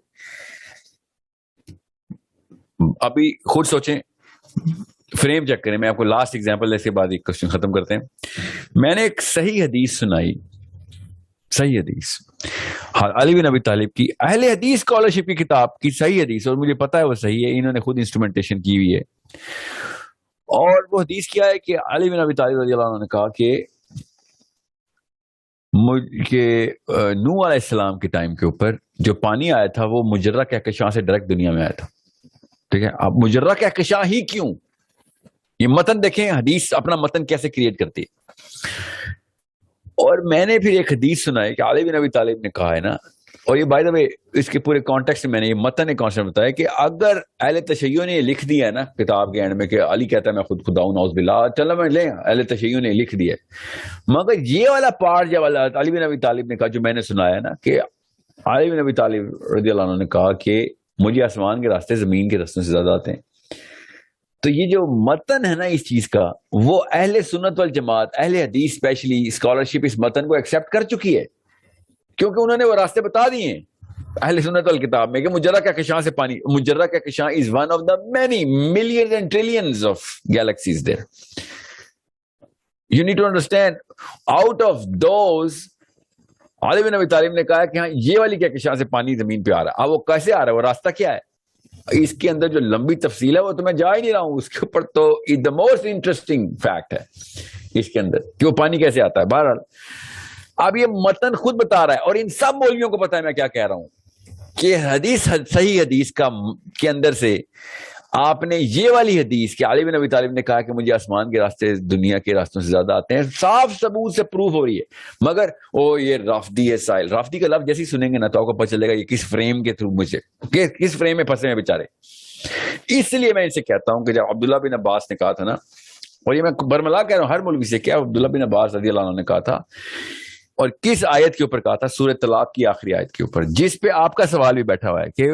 ابھی خود سوچیں, فریم چیک کریں. میں آپ کو لاسٹ ایگزامپل اس کے بعد ایک کوشچن ختم کرتے ہیں. میں نے ایک صحیح حدیث سنائی, صحیح حدیث علی بن ابی طالب کی اہل حدیث اسکالرشپ کی کتاب کی صحیح حدیث, اور مجھے پتا ہے وہ صحیح ہے, انہوں نے خود انسٹرومنٹیشن کی ہوئی ہے. اور وہ حدیث کیا ہے کہ علی بن ابی طالب رضی اللہ عنہ نے کہا کہ نوح علیہ السلام کے ٹائم کے اوپر جو پانی آیا تھا وہ مجرہ کہکشاں سے ڈائریکٹ دنیا میں آیا تھا. ٹھیک ہے, اب مجرہ کہکشاں ہی کیوں, یہ متن دیکھیں حدیث اپنا متن کیسے کریٹ کرتی ہے. اور میں نے پھر ایک حدیث سنا ہے کہ علی بن ابی طالب نے کہا ہے نا, اور یہ بائی دا وے اس کے پورے کانٹیکسٹ میں نے یہ متن ایک کانسیپٹ بتایا کہ اگر اہل تشیع نے یہ لکھ دیا ہے نا کتاب کے اینڈ میں کہ علی کہتا ہے میں خود خدا ہوں نعوذ باللہ, چلو میں لیں اہل تشیع نے لکھ دیا ہے, مگر یہ والا پارٹ جب علی بن ابی طالب نے کہا جو میں نے سنایا نا کہ علی بن ابی طالب رضی اللہ عنہ نے کہا کہ مجھے آسمان کے راستے زمین کے رستوں سے زیادہ آتے ہیں, تو یہ جو متن ہے نا اس چیز کا وہ اہل سنت والجماعت, اہل حدیث اسپیشلی اسکالرشپ اس متن کو ایکسیپٹ کر چکی ہے, کیونکہ انہوں نے وہ راستے بتا دیے ہیں اہل سنت والکتاب میں کہ مجرہ کہکشاں سے پانی, مجرہ کہکشاں is one of the many millions and trillions of galaxies there. You need to understand out of those علی بن ابی طالب نے کہا کہ ہاں یہ والی کہکشاں سے پانی زمین پہ آ رہا ہے. اب وہ کیسے آ رہا ہے, وہ راستہ کیا ہے, اس کے اندر جو لمبی تفصیل ہے وہ تو میں جا ہی نہیں رہا ہوں اس کے اوپر, تو دا موسٹ انٹرسٹنگ فیکٹ ہے اس کے اندر کہ وہ پانی کیسے آتا ہے. بہرحال اب یہ متن خود بتا رہا ہے, اور ان سب مولویوں کو پتا ہے میں کیا کہہ رہا ہوں کہ حدیث صحیح حدیث کے اندر سے آپ نے یہ والی حدیث کہ علی بن ابی طالب نے کہا کہ مجھے آسمان کے راستے دنیا کے راستوں سے زیادہ آتے ہیں, صاف ثبوت سے پروف ہو رہی ہے. مگر یہ رافضی ہے سائل, رافضی کا لفظ جیسے سنیں گے نا تو آپ کو پتہ چلے گا یہ کس فریم کے تھرو مجھے کس فریم میں پھنسے ہیں بیچارے. اس لیے میں ان سے کہتا ہوں کہ جب عبداللہ بن عباس نے کہا تھا نا, اور یہ میں برملا کہہ رہا ہوں ہر مولوی سے, کیا عبداللہ بن عباس رضی اللہ عنہ نے کہا تھا, اور کس آیت کے اوپر کہا تھا, سورہ طلاق کی آخری آیت کے اوپر, جس پہ آپ کا سوال بھی بیٹھا ہوا ہے کہ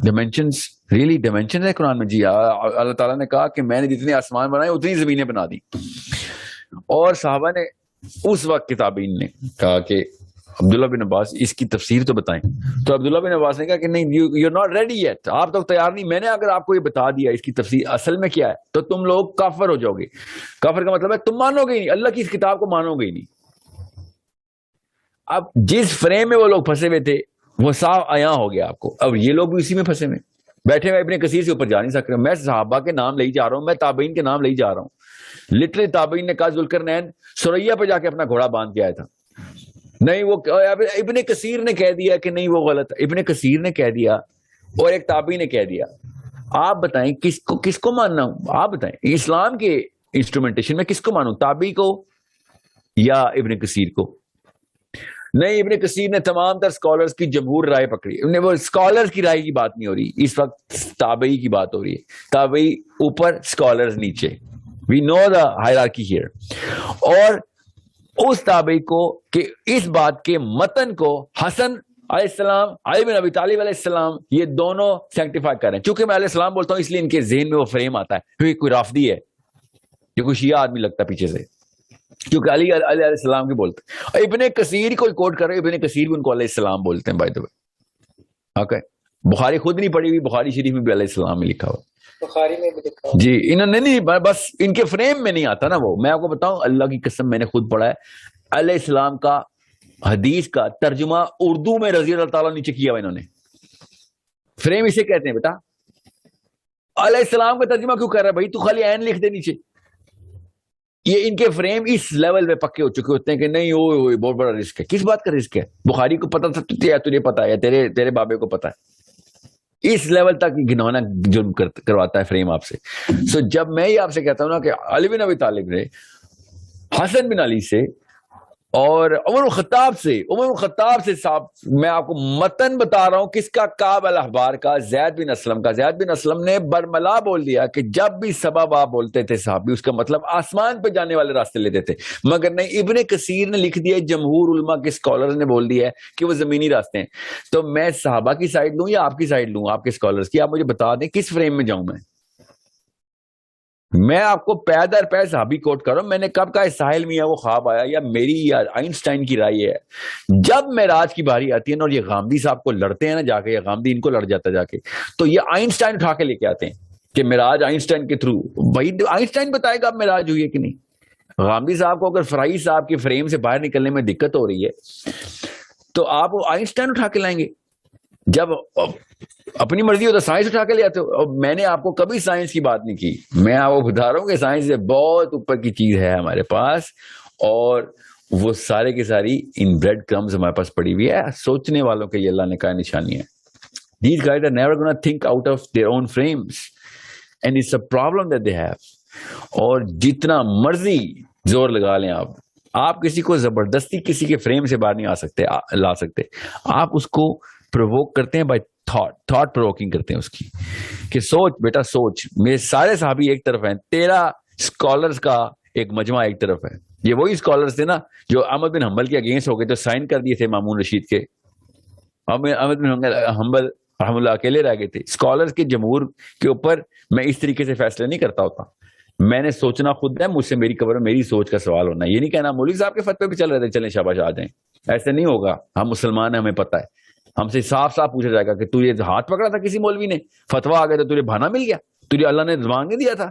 ڈائمینشنز ریئلی ڈائمینشن ہے قرآن میں. جی اللہ تعالیٰ نے کہا کہ میں نے جتنے آسمان بنائے اتنی زمینیں بنا دی, اور صحابہ نے اس وقت کتابین نے کہا کہ عبداللہ بن عباس اس کی تفسیر تو بتائیں. تو عبداللہ بن عباس نے کہا کہ نہیں, you are not ready yet, آپ تو تیار نہیں. میں نے اگر آپ کو یہ بتا دیا اس کی تفسیر اصل میں کیا ہے تو تم لوگ کافر ہو جاؤ گے. کافر کا مطلب ہے تم مانو گے ہی نہیں, اللہ کی اس کتاب کو مانو گے ہی نہیں. اب جس فریم میں وہ لوگ پھنسے ہوئے تھے وہ صاف عیاں ہو گیا آپ کو. اب یہ لوگ بھی اسی میں پھنسے ہوئے بیٹھے ہوئے, ابن کثیر سے اوپر جا نہیں سک رہے. میں صحابہ کے نام لے جا رہا ہوں, میں تابعین کے نام لے جا رہا ہوں. لٹرلی تابعین نے کہا ذوالقرنین سریا پہ جا کے اپنا گھوڑا باندھ کے آیا تھا. نہیں, وہ ابن کثیر نے کہہ دیا کہ نہیں وہ غلط, ابن کثیر نے کہہ دیا اور ایک تابعی نے کہہ دیا. آپ بتائیں کس کو ماننا ہوں, آپ بتائیں اسلام کے انسٹرومنٹیشن میں کس کو مانوں, تابعی کو یا ابن کثیر کو؟ نہیں, ابن کثیر نے تمام تر سکالرز کی جمہور رائے پکڑی. وہ سکالرز کی رائے کی بات نہیں ہو رہی اس وقت, تابعی کی بات ہو رہی ہے. تابعی اوپر, سکالرز نیچے. وی نو دا ہائرارکی ہیئر. اور اس تابعی کو کہ اس بات کے متن کو حسن علیہ السلام, علی بن ابی طالب علیہ السلام, یہ دونوں سینکٹیفائی کر رہے ہیں. چونکہ میں علیہ السلام بولتا ہوں اس لیے ان کے ذہن میں وہ فریم آتا ہے کیونکہ کوئی رافضی ہے, یہ کوئی شیعہ آدمی لگتا ہے پیچھے سے, کیونکہ علی علیہ السلام کی بولتے ہیں. ابن کثیر کو کوٹ کر رہے, ابن کثیر بھی ان کو علیہ السلام بولتے ہیں. بائی دا وے اوکے, بخاری خود نہیں پڑھی ہوئی, بخاری شریف میں بھی علیہ السلام میں لکھا ہوا, بخاری میں بھی لکھا. جی انہوں نے نہیں, بس ان کے فریم میں نہیں آتا نا وہ. میں آپ کو بتاؤں اللہ کی قسم, میں نے خود پڑھا ہے علیہ السلام کا حدیث کا ترجمہ اردو میں رضی اللہ تعالیٰ نیچے کیا ہوا انہوں نے. فریم اسے کہتے ہیں بیٹا. علیہ السلام کا ترجمہ کیوں کر رہا ہے بھائی, تو خالی عین لکھ دے نیچے. یہ ان کے فریم اس لیول پہ پکے ہو چکے ہوتے ہیں کہ نہیں وہ بہت بڑا رسک ہے. کس بات کا رسک ہے؟ بخاری کو پتا تھا, تجھے پتا ہے, تیرے بابے کو پتا ہے. اس لیول تک گنونا جرم کرواتا ہے فریم آپ سے. سو جب میں یہ آپ سے کہتا ہوں نا کہ علی بن ابی طالب نے حسن بن علی سے اور عمر الخطاب سے صاحب میں آپ کو متن بتا رہا ہوں کس کا، کعب الاحبار کا، زید بن اسلم کا. زید بن اسلم نے برملا بول دیا کہ جب بھی سبب آپ بولتے تھے صحابی اس کا مطلب آسمان پہ جانے والے راستے لیتے تھے، مگر نہیں، ابن کثیر نے لکھ دیا، جمہور علماء کے اسکالرز نے بول دیا ہے کہ وہ زمینی راستے ہیں. تو میں صحابہ کی سائڈ لوں یا آپ کی سائڈ لوں، آپ کے اسکالرز کی؟ آپ مجھے بتا دیں کس فریم میں جاؤں میں آپ کو پے در پے صحابی کوٹ کروں. میں نے کب کہا ساحل میاں وہ خواب آیا، یا میری یا آئنسٹائن کی رائے ہے؟ جب معراج کی باری آتی ہے نا اور یہ غامدی صاحب کو لڑتے ہیں نا جا کے، یا غامدی ان کو لڑ جاتا جا کے، تو یہ آئنسٹائن اٹھا کے لے کے آتے ہیں کہ معراج آئنسٹائن کے تھرو. بھائی آئنسٹائن بتائے گا اب معراج ہوئی ہے کہ نہیں؟ غامدی صاحب کو اگر فرائی صاحب کے فریم سے باہر نکلنے میں دقت ہو رہی ہے تو آپ آئنسٹائن اٹھا کے لائیں گے. جب اپنی مرضی ہو تو سائنس اٹھا کے لے آتے ہو. اور میں نے آپ کو کبھی سائنس کی بات نہیں کی، میں آپ کو بتا رہا ہوں کہ سائنس سے بہت اوپر کی چیز ہے ہمارے پاس، اور وہ سارے کی ساری ان بریڈ کرمز ہمارے پاس پڑی ہوئی ہے. سوچنے والوں کے یہ اللہ نے کہا نشانی ہے. These guys are never gonna think out of their own frames and it's a problem that they have. اور جتنا مرضی زور لگا لیں آپ کسی کو زبردستی کسی کے فریم سے باہر نہیں لا سکتے. آپ اس کو پرووک کرتے ہیں بائی تھاٹ پرووکنگ کرتے ہیں اس کی، کہ سوچ بیٹا سوچ. میرے سارے صحابی ایک طرف ہیں، تیرا اسکالرز کا ایک مجمع ایک طرف ہے. یہ وہی اسکالرز تھے نا جو احمد بن حنبل کے اگینسٹ ہو گئے تو سائن کر دیے تھے مامون رشید کے. احمد بن حنبل رحم اللہ اکیلے رہ گئے تھے. اسکالرز کے جمہور کے اوپر میں اس طریقے سے فیصلے نہیں کرتا ہوتا. میں نے سوچنا خود ہے، مجھ سے میری قبر میں میری سوچ کا سوال ہونا. یہ نہیں کہنا مولوی صاحب کے فتوے پہ چل رہے تھے چلیں شاباش آ جائیں. ایسے نہیں ہوگا. ہم مسلمان ہیں، ہمیں پتہ ہے. ہم سے صاف صاف پوچھا جائے گا کہ تو یہ ہاتھ پکڑا تھا کسی مولوی نے، فتوا آ گیا تو تجھے بہانا مل گیا، تجھے اللہ نے زبان نہیں دیا تھا.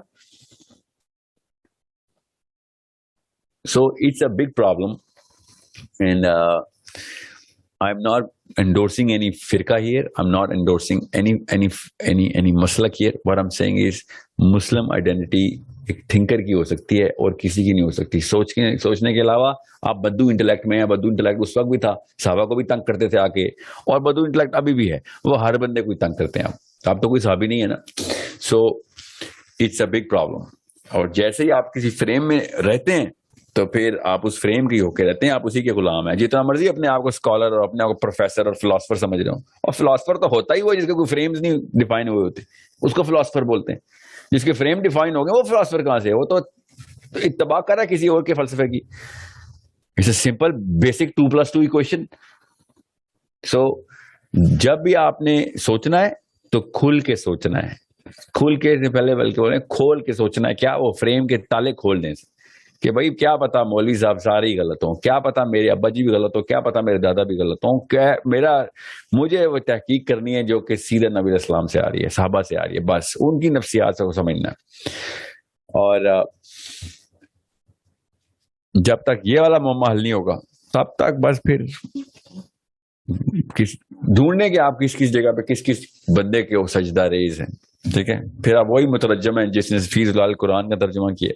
So it's a big problem and I am not endorsing any firqa here. I'm not endorsing any maslak here. What I'm saying is Muslim identity ایک تھنکر کی ہو سکتی ہے اور کسی کی نہیں ہو سکتی. سوچنے کے علاوہ آپ بدو انٹلیکٹ میں ہیں. بدو انٹلیکٹ اس وقت بھی تھا، صحابہ کو بھی تنگ کرتے تھے آ کے، اور بدو انٹلیکٹ ابھی بھی ہے. وہ ہر بندے کو تنگ کرتے ہیں. آپ تو کوئی صحابی نہیں ہے نا. So it's a big problem. اور جیسے ہی آپ کسی فریم میں رہتے ہیں تو پھر آپ اس فریم کی ہو کے رہتے ہیں، آپ اسی کے غلام ہیں. جتنا مرضی اپنے آپ کو اسکالر اور اپنے آپ کو پروفیسر اور فلاسفر سمجھ رہے ہوں، اور فلاسفر تو ہوتا ہی وہ جس کے کوئی فریمز نہیں ڈیفائن ہوئے ہوتے، اس کو فلاسفر بولتے ہیں. جس کے فریم ڈیفائن ہو گئے وہ فلاسفر کہاں سے؟ وہ تو اتباع کر رہا ہے کسی اور کے فلسفے کی. It's a simple basic 2+2 equation. So جب بھی آپ نے سوچنا ہے تو کھل کے سوچنا ہے. کھل کے پہلے بلکہ بولیں کھول کے سوچنا ہے. کیا وہ فریم کے تالے کھول دیں کہ بھائی کیا پتا مولوی صاحب سارے ہی غلط ہوں، کیا پتا میرے ابا جی بھی غلط ہوں، کیا پتا میرے دادا بھی غلط ہوں، کیا مجھے وہ تحقیق کرنی ہے جو کہ سیدھے نبی علیہ السلام سے آ رہی ہے، صحابہ سے آ رہی ہے. بس ان کی نفسیات کو سمجھنا ہے. اور جب تک یہ والا معاملہ حل نہیں ہوگا تب تک بس پھر ڈھونڈنے کے آپ کس جگہ پہ کس بندے کے وہ سجدہ ریز ہیں. ٹھیک ہے، پھر آپ وہی مترجم ہیں جس نے فی ضلال قرآن کا ترجمہ کیا.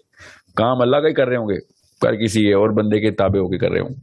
کام اللہ کا ہی کر رہے ہوں گے، کر کسی اور بندے کے تابع ہو کے کر رہے ہوں.